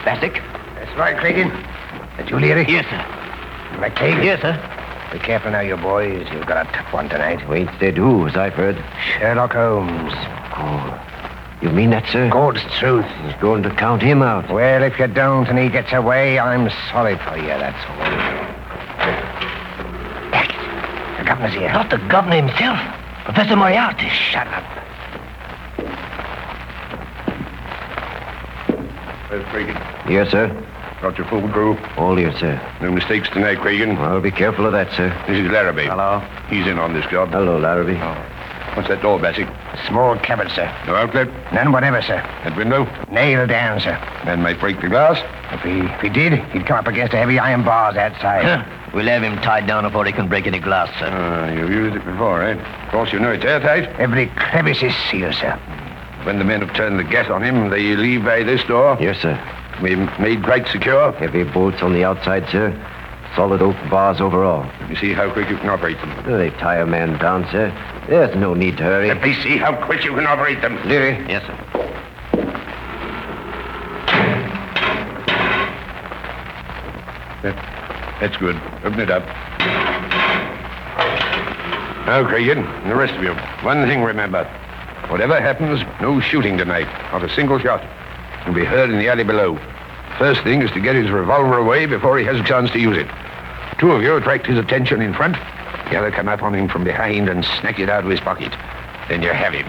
Speaker 11: Bassick?
Speaker 10: That's right, Creighton. That you, Leary?
Speaker 8: Yes, sir.
Speaker 10: McCaig?
Speaker 8: Yes, sir.
Speaker 10: Be careful now, you boys. You've got a tough one tonight.
Speaker 11: Who ain't said who, as I've heard.
Speaker 10: Sherlock Holmes.
Speaker 11: Oh, you mean that, sir?
Speaker 10: God's truth.
Speaker 11: He's going to count him out.
Speaker 10: Well, if you don't and he gets away, I'm sorry for you, that's all. Back. The governor's here.
Speaker 8: Not the governor himself. Professor Moriarty.
Speaker 10: Shut up.
Speaker 12: Well, Creighton,
Speaker 11: Yes, sir.
Speaker 12: got your full crew.
Speaker 11: All here, sir.
Speaker 12: No mistakes tonight, Creighton.
Speaker 11: I'll be careful of that, sir.
Speaker 12: This is Larrabee.
Speaker 11: Hello.
Speaker 12: He's in on this job.
Speaker 11: Hello, Larrabee.
Speaker 12: What's that door, Bassick?
Speaker 10: Small cupboard, sir.
Speaker 12: No outlet?
Speaker 10: None whatever, sir.
Speaker 12: That window?
Speaker 10: Nailed down, sir.
Speaker 12: Man might break the glass.
Speaker 10: If he did, he'd come up against the heavy iron bars outside.
Speaker 8: We'll have him tied down before he can break any glass, sir.
Speaker 12: You've used it before, eh? Of course, you know it's airtight.
Speaker 10: Every crevice is sealed, sir.
Speaker 12: When the men have turned the gas on him, they leave by this door.
Speaker 11: Yes, sir.
Speaker 12: We made quite secure.
Speaker 11: Heavy bolts on the outside, sir. Solid oak bars overall.
Speaker 12: Let me see how quick you can operate them.
Speaker 11: They tie a man down, sir. There's no need to hurry.
Speaker 12: Let me see how quick you can operate them.
Speaker 11: Leary.
Speaker 8: Yes, sir.
Speaker 12: That's good. Open it up. Now, Creighton, and the rest of you, one thing remember. Whatever happens, no shooting tonight. Not a single shot. You'll be heard in the alley below. First thing is to get his revolver away before he has a chance to use it. 2 of you attract his attention in front. The other come up on him from behind and snatch it out of his pocket. Then you have him.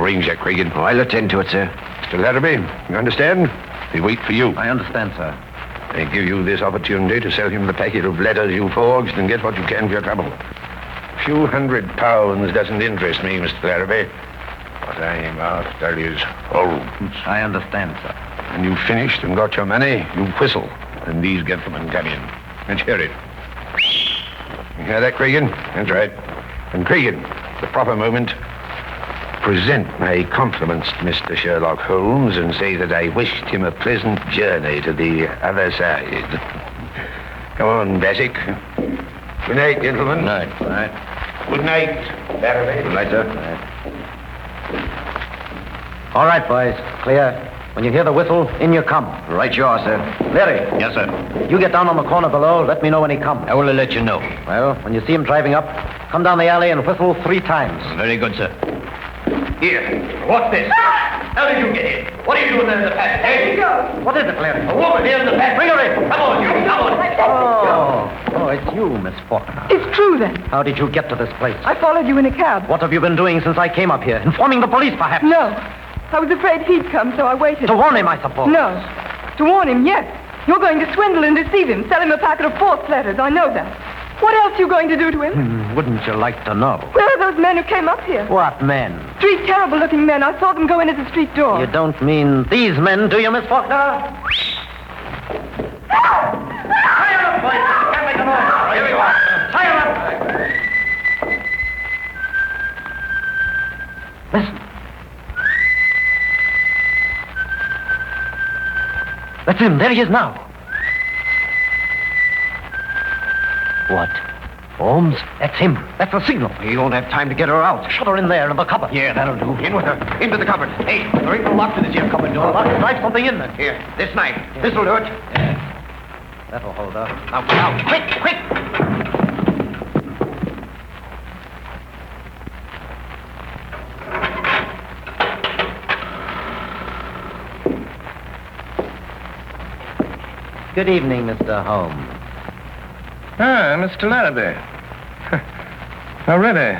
Speaker 12: Arrange that, Creighton.
Speaker 11: Oh, I'll attend to it, sir.
Speaker 12: Mr. Larrabee, you understand? They wait for you.
Speaker 11: I understand, sir.
Speaker 12: They give you this opportunity to sell him the packet of letters you forged and get what you can for your trouble. A few £100 doesn't interest me, Mr. Larrabee. What I'm after is Holmes.
Speaker 11: I understand, sir.
Speaker 12: When you've finished and got your money, you whistle, and these gentlemen come in. And hear it. You hear that, Creighton? That's right. And Creighton, at the proper moment, present my compliments to Mr. Sherlock Holmes and say that I wished him a pleasant journey to the other side. Come on, Bassick. Good night, gentlemen.
Speaker 11: Good night. Good night.
Speaker 12: Good night, Larrabee.
Speaker 11: Good night, sir. All right, boys. Clear. When you hear the whistle, in you come.
Speaker 8: Right you are, sir.
Speaker 11: Larry.
Speaker 8: Yes, sir.
Speaker 11: You get down on the corner below. Let me know when he comes.
Speaker 8: I will let you know.
Speaker 11: Well, when you see him driving up, come down the alley and whistle 3 times.
Speaker 8: Very good, sir.
Speaker 4: Here. What's this? How did you get in? What are you doing there in the passage? Hey!
Speaker 11: What is it, Larry?
Speaker 4: A woman here in the passage.
Speaker 11: Bring her in.
Speaker 4: Come on, you. Come on.
Speaker 11: Oh, it's you, Miss Faulkner.
Speaker 9: It's true, then.
Speaker 11: How did you get to this place?
Speaker 9: I followed you in a cab.
Speaker 11: What have you been doing since I came up here? Informing the police, perhaps?
Speaker 9: No. I was afraid he'd come, so I waited.
Speaker 11: To warn him, I suppose.
Speaker 9: No. To warn him, yes. You're going to swindle and deceive him, sell him a packet of false letters. I know that. What else are you going to do to him?
Speaker 8: Wouldn't you like to know?
Speaker 9: Where are those men who came up here?
Speaker 8: What men?
Speaker 9: 3 terrible-looking men. I saw them go in at the street door.
Speaker 8: You don't mean these men, do you, Miss Faulkner? Fire up, boys! Can't make a noise. Here you are. Fire up! Listen. That's him. There he is now. What? Holmes? That's him. That's the signal. He won't have time to get her out. Shut her in there in the cupboard. Yeah, that'll do. In with her. Into the cupboard. Hey, there ain't no lock to this here cupboard door. Drive something in there. Here, this knife. Yeah. This'll do it. Yeah. That'll hold her. Now, get out. Quick, quick! Good evening, Mr. Holmes.
Speaker 5: Ah, Mr. Larrabee. Already.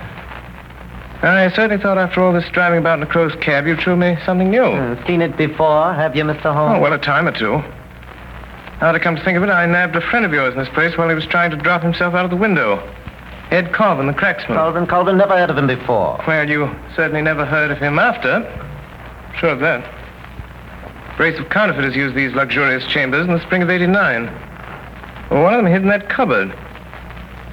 Speaker 5: I certainly thought after all this driving about in a crow's cab, you'd show me something new.
Speaker 8: Seen it before, have you, Mr. Holmes?
Speaker 5: Oh, well, a time or two. Now to come to think of it, I nabbed a friend of yours in this place while he was trying to drop himself out of the window. Ed Colvin, the cracksman.
Speaker 8: Colvin, never heard of him before.
Speaker 5: Well, you certainly never heard of him after. Sure of that. Brace of counterfeiters used these luxurious chambers in the spring of '89. Well, one of them hid in that cupboard.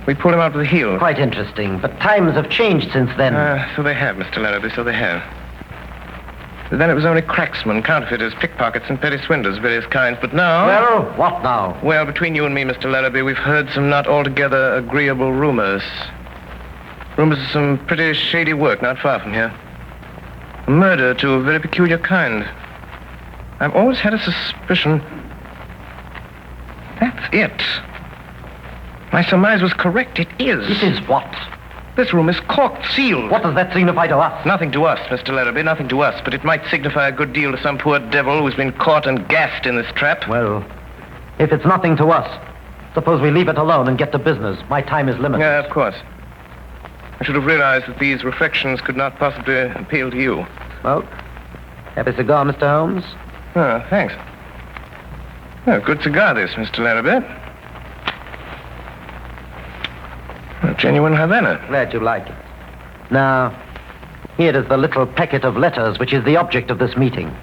Speaker 5: We pulled him out with the heel.
Speaker 8: Quite interesting, but times have changed since then.
Speaker 5: So they have, Mr. Larrabee, so they have. But then it was only cracksmen, counterfeiters, pickpockets, and petty swindlers of various kinds. But now...
Speaker 8: Well, what now?
Speaker 5: Well, between you and me, Mr. Larrabee, we've heard some not altogether agreeable rumors. Rumors of some pretty shady work not far from here. A murder to a very peculiar kind. I've always had a suspicion... That's it. My surmise was correct. It is.
Speaker 8: It is what?
Speaker 5: This room is corked, sealed.
Speaker 8: What does that signify to us?
Speaker 5: Nothing to us, Mr. Larrabee, nothing to us. But it might signify a good deal to some poor devil who's been caught and gassed in this trap.
Speaker 8: Well, if it's nothing to us, suppose we leave it alone and get to business. My time is limited.
Speaker 5: Yeah, of course. I should have realized that these reflections could not possibly appeal to you.
Speaker 8: Smoke? Have a cigar, Mr. Holmes?
Speaker 5: Oh, thanks. Well, good cigar, this, Mr. Larrabee. A genuine Havana.
Speaker 8: Glad you like it. Now, here is the little packet of letters which is the object of this meeting.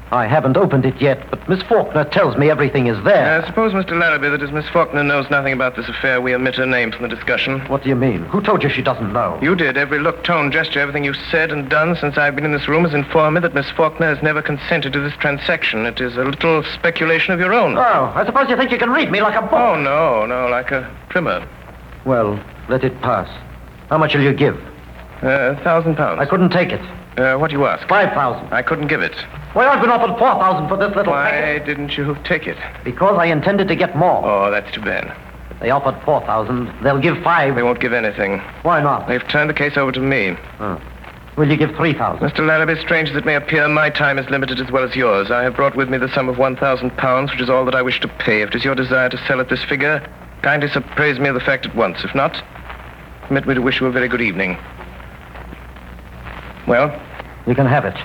Speaker 8: I haven't opened it yet, but Miss Faulkner tells me everything is there.
Speaker 5: I suppose, Mr. Larrabee, that as Miss Faulkner knows nothing about this affair, we omit her name from the discussion.
Speaker 8: What do you mean? Who told you she doesn't know?
Speaker 5: You did. Every look, tone, gesture, everything you've said and done since I've been in this room has informed me that Miss Faulkner has never consented to this transaction. It is a little speculation of your own.
Speaker 8: Oh, I suppose you think you can read me like a book.
Speaker 5: Oh, no, like a primer.
Speaker 8: Well, let it pass. How much will you give?
Speaker 5: £1,000.
Speaker 8: I couldn't take it.
Speaker 5: What do you ask?
Speaker 8: 5,000.
Speaker 5: I couldn't give it.
Speaker 8: Why, I've been offered 4,000 for this little packet.
Speaker 5: Why didn't you take it?
Speaker 8: Because I intended to get more.
Speaker 5: Oh, that's too bad.
Speaker 8: If they offered 4,000, they'll give 5.
Speaker 5: They won't give anything.
Speaker 8: Why not?
Speaker 5: They've turned the case over to me.
Speaker 8: Oh. Will you give 3,000?
Speaker 5: Mr. Larrabee, strange as it may appear, my time is limited as well as yours. I have brought with me the sum of £1,000, which is all that I wish to pay. If it is your desire to sell at this figure, kindly appraise me of the fact at once. If not, permit me to wish you a very good evening. Well?
Speaker 8: You can have it.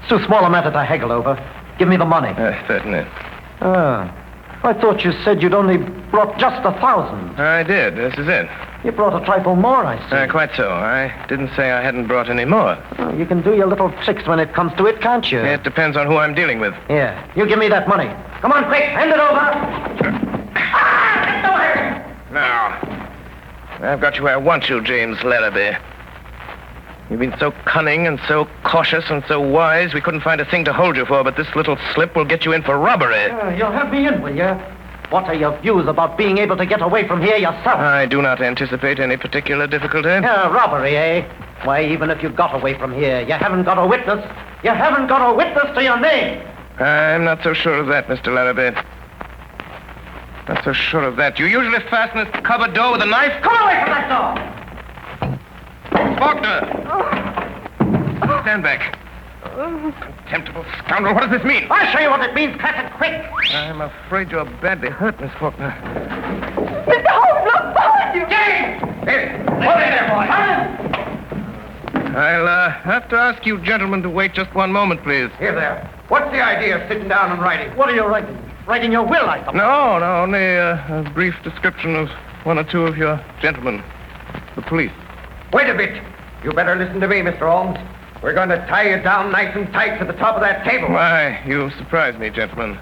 Speaker 8: It's too small a matter to haggle over. Give me the money.
Speaker 5: Certainly.
Speaker 8: I thought you said you'd only brought just 1,000.
Speaker 5: I did. This is it.
Speaker 8: You brought a trifle more, I see.
Speaker 5: Quite so. I didn't say I hadn't brought any more.
Speaker 8: Oh, you can do your little tricks when it comes to it, can't you?
Speaker 5: It depends on who I'm dealing with.
Speaker 8: Here, you give me that money. Come on, quick, hand it over.
Speaker 5: Now, I've got you where I want you, James Larrabee. You've been so cunning and so cautious and so wise, we couldn't find a thing to hold you for, but this little slip will get you in for robbery.
Speaker 8: You'll have me in, will you? What are your views about being able to get away from here yourself?
Speaker 5: I do not anticipate any particular difficulty.
Speaker 8: Robbery, eh? Why, even if you got away from here, you haven't got a witness. You haven't got a witness to your name.
Speaker 5: I'm not so sure of that, Mr. Larrabee. Not so sure of that. You usually fasten this cupboard door with a knife.
Speaker 8: Come away from that door!
Speaker 5: Faulkner! Stand back. Contemptible scoundrel, what does this mean?
Speaker 8: I'll show you what it means, crack it quick!
Speaker 5: I'm afraid you're badly hurt, Miss Faulkner.
Speaker 9: Mr. Holmes, look behind you!
Speaker 8: James! Here, hold it there, boy.
Speaker 5: I'll have to ask you gentlemen to wait just one moment, please.
Speaker 7: Here there. What's the idea of sitting down and writing?
Speaker 8: What are you writing? writing your will, I suppose.
Speaker 5: No, only a brief description of one or two of your gentlemen, the police.
Speaker 7: Wait a bit. You better listen to me, Mr. Holmes. We're going to tie you down nice and tight to the top of that table.
Speaker 5: Why, you surprise me, gentlemen.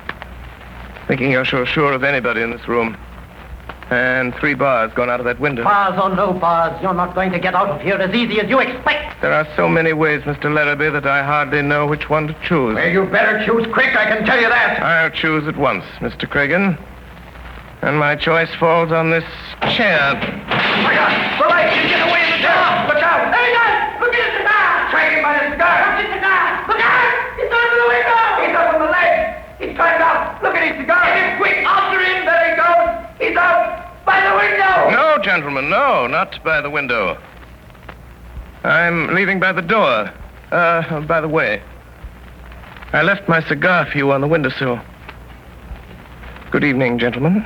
Speaker 5: Thinking you're so sure of anybody in this room. And 3 bars gone out of that window.
Speaker 8: Bars or no bars, you're not going to get out of here as easy as you expect.
Speaker 5: There are so many ways, Mr. Larrabee, that I hardly know which one to choose.
Speaker 7: Well, you better choose quick, I can tell you that.
Speaker 5: I'll choose at once, Mr. Cregan. And my choice falls on this chair.
Speaker 7: My God! The light! Get away in the chair! Look out! Hey, guys! Look at his cigar! Try him by the cigar! Look at his cigar! Look out! He's over the window! He's up on the ledge! He's climbed out! Look at his cigar! Get him quick! After him! There he goes! He's out! By the window!
Speaker 5: No, gentlemen, no, not by the window. I'm leaving by the door. By the way, I left my cigar for you on the windowsill. Good evening, gentlemen.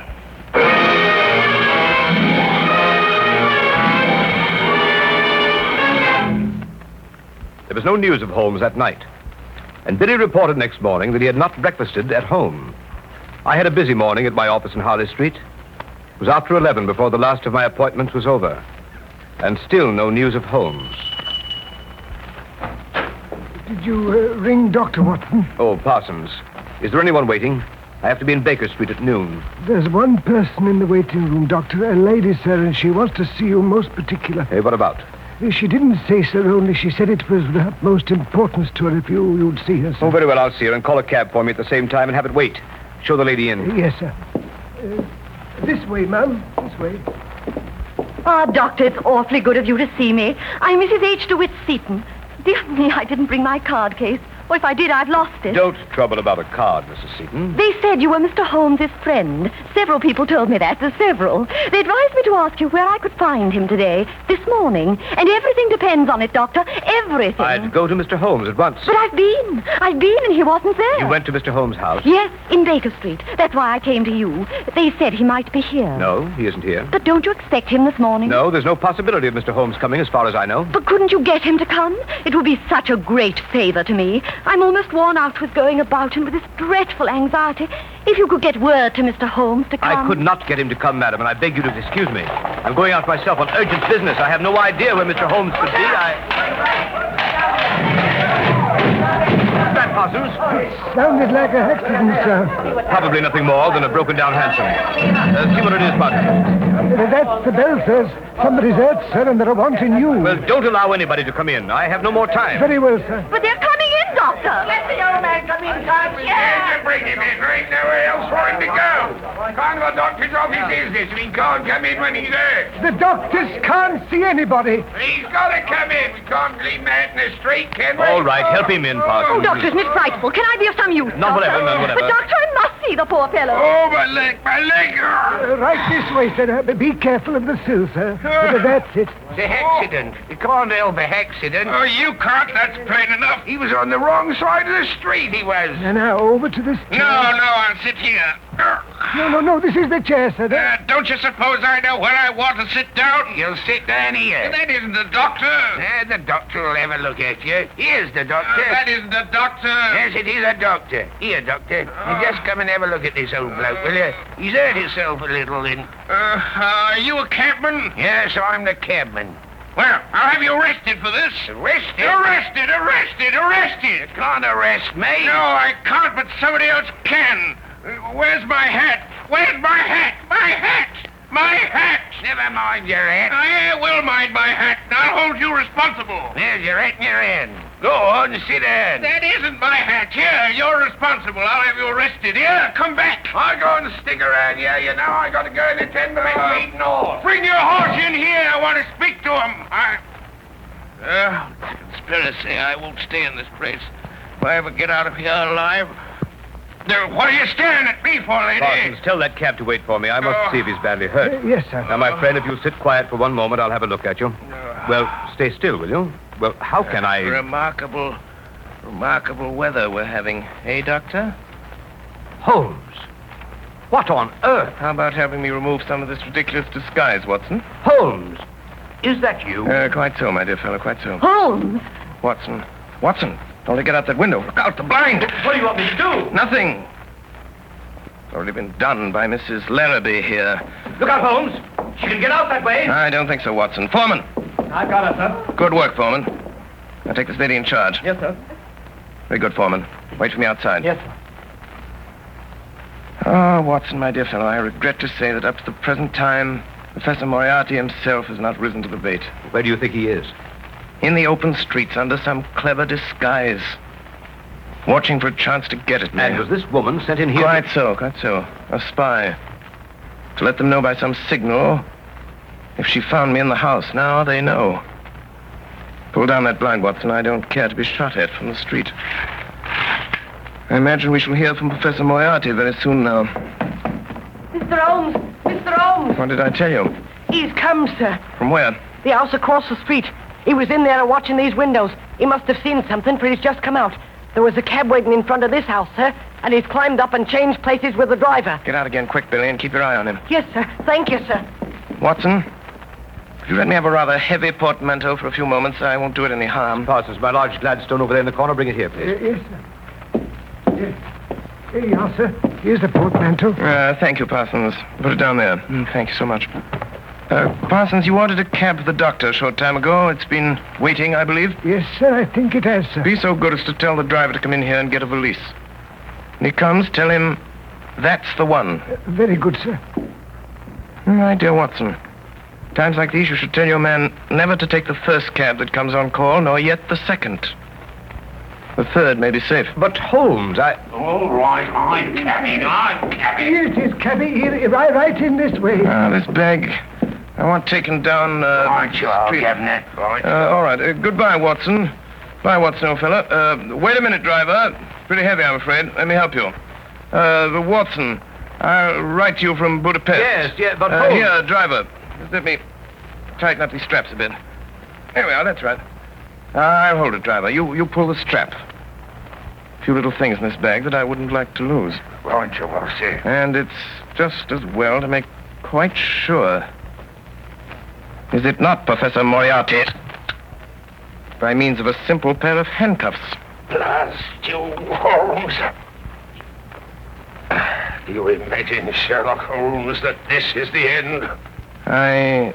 Speaker 4: There was no news of Holmes that night. And Billy reported next morning that he had not breakfasted at home. I had a busy morning at my office in Harley Street. It was after 11 before the last of my appointments was over. And still no news of Holmes.
Speaker 13: Did you ring Dr. Watson?
Speaker 4: Oh, Parsons. Is there anyone waiting? I have to be in Baker Street at noon.
Speaker 13: There's one person in the waiting room, Doctor. A lady, sir, and she wants to see you most particular.
Speaker 4: Hey, what about?
Speaker 13: She didn't say, sir, only she said it was of the utmost importance to her if you'd see her, sir.
Speaker 4: Oh, very well, I'll see her and call a cab for me at the same time and have it wait. Show the lady in.
Speaker 13: Yes, sir. This way, ma'am. This way.
Speaker 14: Ah, Doctor, it's awfully good of you to see me. I'm Mrs. H. DeWitt Seaton. Dear me, I didn't bring my card case. Or if I did, I've lost it.
Speaker 4: Don't trouble about a card, Mrs. Seaton.
Speaker 14: They said you were Mr. Holmes' friend. Several people told me that. There's several. They advised me to ask you where I could find him today, this morning. And everything depends on it, Doctor. Everything.
Speaker 4: I'd go to Mr. Holmes at once.
Speaker 14: But I've been and he wasn't there.
Speaker 4: You went to Mr. Holmes' house?
Speaker 14: Yes, in Baker Street. That's why I came to you. They said he might be here.
Speaker 4: No, he isn't here.
Speaker 14: But don't you expect him this morning?
Speaker 4: No, there's no possibility of Mr. Holmes coming as far as I know.
Speaker 14: But couldn't you get him to come? It would be such a great favor to me. I'm almost worn out with going about and with this dreadful anxiety. If you could get word to Mr. Holmes to come...
Speaker 4: I could not get him to come, madam, and I beg you to excuse me. I'm going out myself on urgent business. I have no idea where Mr. Holmes could be. What's that, Parsons?
Speaker 13: It sounded like a accident, sir.
Speaker 4: Probably nothing more than a broken-down hansom. See what it is, Parsons.
Speaker 13: That's the bell, sir. Somebody's hurt, sir, and they're wanting you.
Speaker 4: Well, don't allow anybody to come in. I have no more time.
Speaker 13: Very well, sir.
Speaker 14: But they're coming in, Doctor.
Speaker 6: Let the old man come in, Tom.
Speaker 10: Yeah, bring him in. There ain't nowhere else for him to go. Can't the doctor's off his business if he can't come in when he's hurt.
Speaker 13: The doctors can't see anybody.
Speaker 10: He's got to come in. We can't leave him out in the street, can we?
Speaker 4: All right, help him in, Parsons.
Speaker 14: Oh, Doctor, isn't it frightful? Can I be of some use,
Speaker 4: None
Speaker 14: Doctor?
Speaker 4: whatever.
Speaker 14: But, Doctor, I must see the poor fellow.
Speaker 10: Oh, my leg.
Speaker 13: Right this way, sir. Be careful of the sill, sir. That's it.
Speaker 10: It's a accident. You can't help a accident. Oh, you can't. That's plain enough. He was on the wrong side of the street, he was.
Speaker 13: Now, over to this chair.
Speaker 10: No, I'll sit here.
Speaker 13: No, this is the chair, sir.
Speaker 10: Don't you suppose I know where I want to sit down? You'll sit down here. That isn't the doctor. The doctor will have a look at you. Here's the doctor. That isn't the doctor. Yes, it is a doctor. Here, doctor. You just come and have a look at this old bloke, will you? He's hurt himself a little, then. Are you a cabman? Yes, I'm the cabman. Well, I'll have you arrested for this. Arrested? Arrested! You can't arrest me. No, I can't, but somebody else can. Where's my hat? Where's my hat? My hat! Never mind your hat. I will mind my hat, and I'll hold you responsible. There's your hat in your hand. Go on, sit down. That isn't my hat. Here, you're responsible. I'll have you arrested. Here, come back. I'll go and stick around here. You know, I got to go and attend to my meeting horse. Bring your horse in here. I want to speak to him. Conspiracy. I won't stay in this place. If I ever get out of here alive... What are you staring at me for, lady?
Speaker 4: Parsons, tell that cab to wait for me. I must see if he's badly hurt.
Speaker 13: Yes, sir.
Speaker 4: Now, my friend, if you'll sit quiet for one moment, I'll have a look at you. Well, stay still, will you? Well, how can I...
Speaker 5: Remarkable weather we're having, eh, Doctor?
Speaker 4: Holmes! What on earth?
Speaker 5: How about having me remove some of this ridiculous disguise, Watson?
Speaker 4: Holmes! Is that you?
Speaker 5: Quite so, my dear fellow, quite so.
Speaker 14: Holmes!
Speaker 5: Watson, don't let get out that window. Look out, the blind!
Speaker 4: What do you want me to do?
Speaker 5: Nothing. already been done by Mrs. Larrabee here.
Speaker 4: Look out, Holmes. She can get out that way.
Speaker 5: I don't think so, Watson. Foreman.
Speaker 4: I've got her, sir.
Speaker 5: Good work, Foreman. Now take this lady in charge.
Speaker 4: Yes, sir.
Speaker 5: Very good, Foreman. Wait for me outside.
Speaker 4: Yes, sir.
Speaker 5: Oh, Watson, my dear fellow, I regret to say that up to the present time, Professor Moriarty himself has not risen to the bait.
Speaker 4: Where do you think he is?
Speaker 5: In the open streets, under some clever disguise. Watching for a chance to get at me.
Speaker 4: And was this woman sent in here?
Speaker 5: Quite so. A spy. To let them know by some signal if she found me in the house. Now they know. Pull down that blind, Watson. I don't care to be shot at from the street. I imagine we shall hear from Professor Moriarty very soon now.
Speaker 6: Mr. Holmes! Mr. Holmes!
Speaker 5: What did I tell you?
Speaker 6: He's come, sir.
Speaker 5: From where?
Speaker 6: The house across the street. He was in there watching these windows. He must have seen something, for he's just come out. There was a cab waiting in front of this house, sir, and he's climbed up and changed places with the driver.
Speaker 5: Get out again quick, Billy, and keep your eye on him.
Speaker 6: Yes, sir. Thank you, sir.
Speaker 5: Watson, if you let me have a rather heavy portmanteau for a few moments, I won't do it any harm.
Speaker 4: Parsons, my large Gladstone over there in the corner. Bring it here, please.
Speaker 13: Yes, sir. Yes. Here you are, sir. Here's the portmanteau.
Speaker 5: Thank you, Parsons. Put it down there. Thank you so much. Parsons, you ordered a cab for the doctor a short time ago. It's been waiting, I believe.
Speaker 13: Yes, sir, I think it has, sir.
Speaker 5: Be so good as to tell the driver to come in here and get a valise. When he comes, tell him that's the one.
Speaker 13: Very good, sir.
Speaker 5: My dear Watson, times like these you should tell your man never to take the first cab that comes on call, nor yet the second. The third may be safe.
Speaker 4: But Holmes,
Speaker 10: All right, I'm cabby.
Speaker 13: Here it is, cabby. Here, right in this way.
Speaker 5: This bag I want taken down,
Speaker 10: Aren't you all getting it?
Speaker 5: all right. Goodbye, Watson. Bye, Watson, old fella. Wait a minute, driver. It's pretty heavy, I'm afraid. Let me help you. Watson, I'll write to you from Budapest.
Speaker 4: Yes, but Holmes...
Speaker 5: Here, driver. Just let me tighten up these straps a bit. Here we are, that's right. I'll hold it, driver. You pull the strap. A few little things in this bag that I wouldn't like to lose.
Speaker 10: Won't you, Wilson?
Speaker 5: And it's just as well to make quite sure. Is it not, Professor Moriarty? By means of a simple pair of handcuffs.
Speaker 10: Blast you, Holmes. Do you imagine, Sherlock Holmes, that this is the end?
Speaker 5: I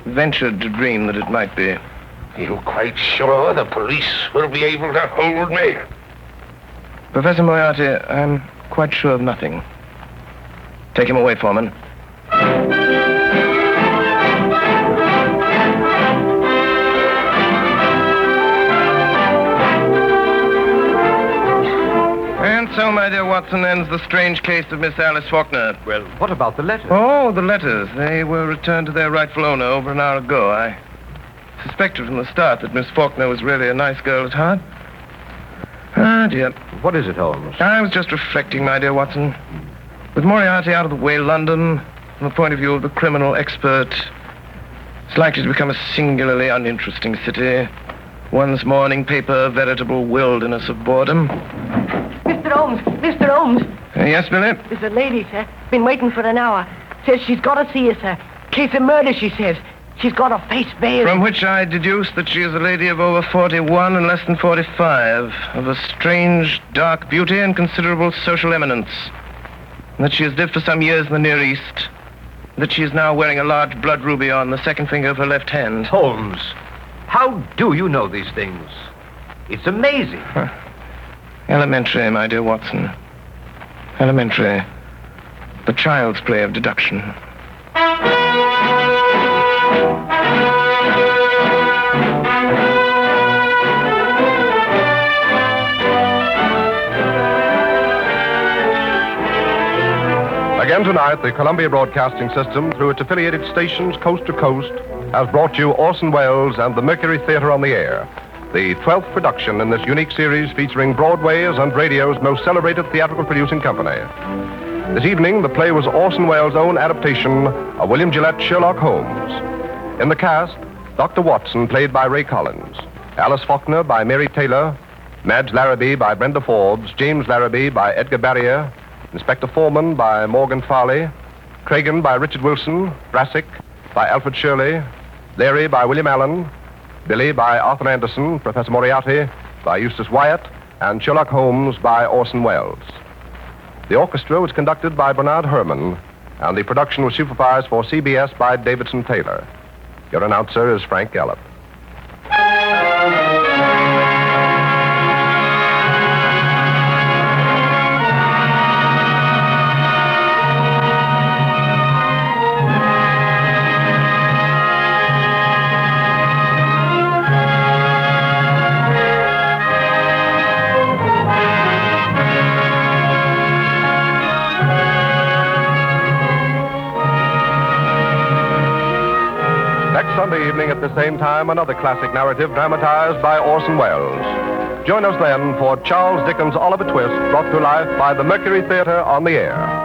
Speaker 5: ventured to dream that it might be.
Speaker 10: Are you quite sure the police will be able to hold me?
Speaker 5: Professor Moriarty, I'm quite sure of nothing. Take him away, Foreman. And so, my dear Watson, ends the strange case of Miss Alice Faulkner.
Speaker 4: Well, what about the letters?
Speaker 5: Oh, the letters. They were returned to their rightful owner over an hour ago. I suspected from the start that Miss Faulkner was really a nice girl at heart. Ah, dear.
Speaker 4: What is it, Holmes?
Speaker 5: I was just reflecting, my dear Watson. With Moriarty out of the way, London, from the point of view of the criminal expert, is likely to become a singularly uninteresting city. One's morning paper, a veritable wilderness of boredom.
Speaker 6: Mr. Holmes! Mr. Holmes!
Speaker 5: Yes, Billy?
Speaker 6: There's a lady, sir. Been waiting for an hour. Says she's got to see you, sir. Case of murder, she says. She's got her face veiled.
Speaker 5: From which I deduce that she is a lady of over 41 and less than 45, of a strange, dark beauty and considerable social eminence. And that she has lived for some years in the Near East. That she is now wearing a large blood ruby on the second finger of her left hand.
Speaker 4: Holmes, how do you know these things? It's amazing.
Speaker 5: Elementary, my dear Watson. Elementary. The child's play of deduction.
Speaker 2: Again tonight, the Columbia Broadcasting System, through its affiliated stations coast to coast, has brought you Orson Welles and the Mercury Theater on the Air, the 12th production in this unique series featuring Broadway's and radio's most celebrated theatrical producing company. This evening, the play was Orson Welles' own adaptation of William Gillette's Sherlock Holmes. In the cast, Dr. Watson, played by Ray Collins, Alice Faulkner by Mary Taylor, Madge Larrabee by Brenda Forbes, James Larrabee by Edgar Barrier, Inspector Foreman by Morgan Farley, Cragen by Richard Wilson, Brassic by Alfred Shirley, Leary by William Allen, Billy by Arthur Anderson, Professor Moriarty by Eustace Wyatt, and Sherlock Holmes by Orson Welles. The orchestra was conducted by Bernard Herrmann, and the production was supervised for CBS by Davidson Taylor. Your announcer is Frank Gallup. Sunday evening at the same time, another classic narrative dramatized by Orson Welles. Join us then for Charles Dickens' Oliver Twist, brought to life by the Mercury Theater on the Air.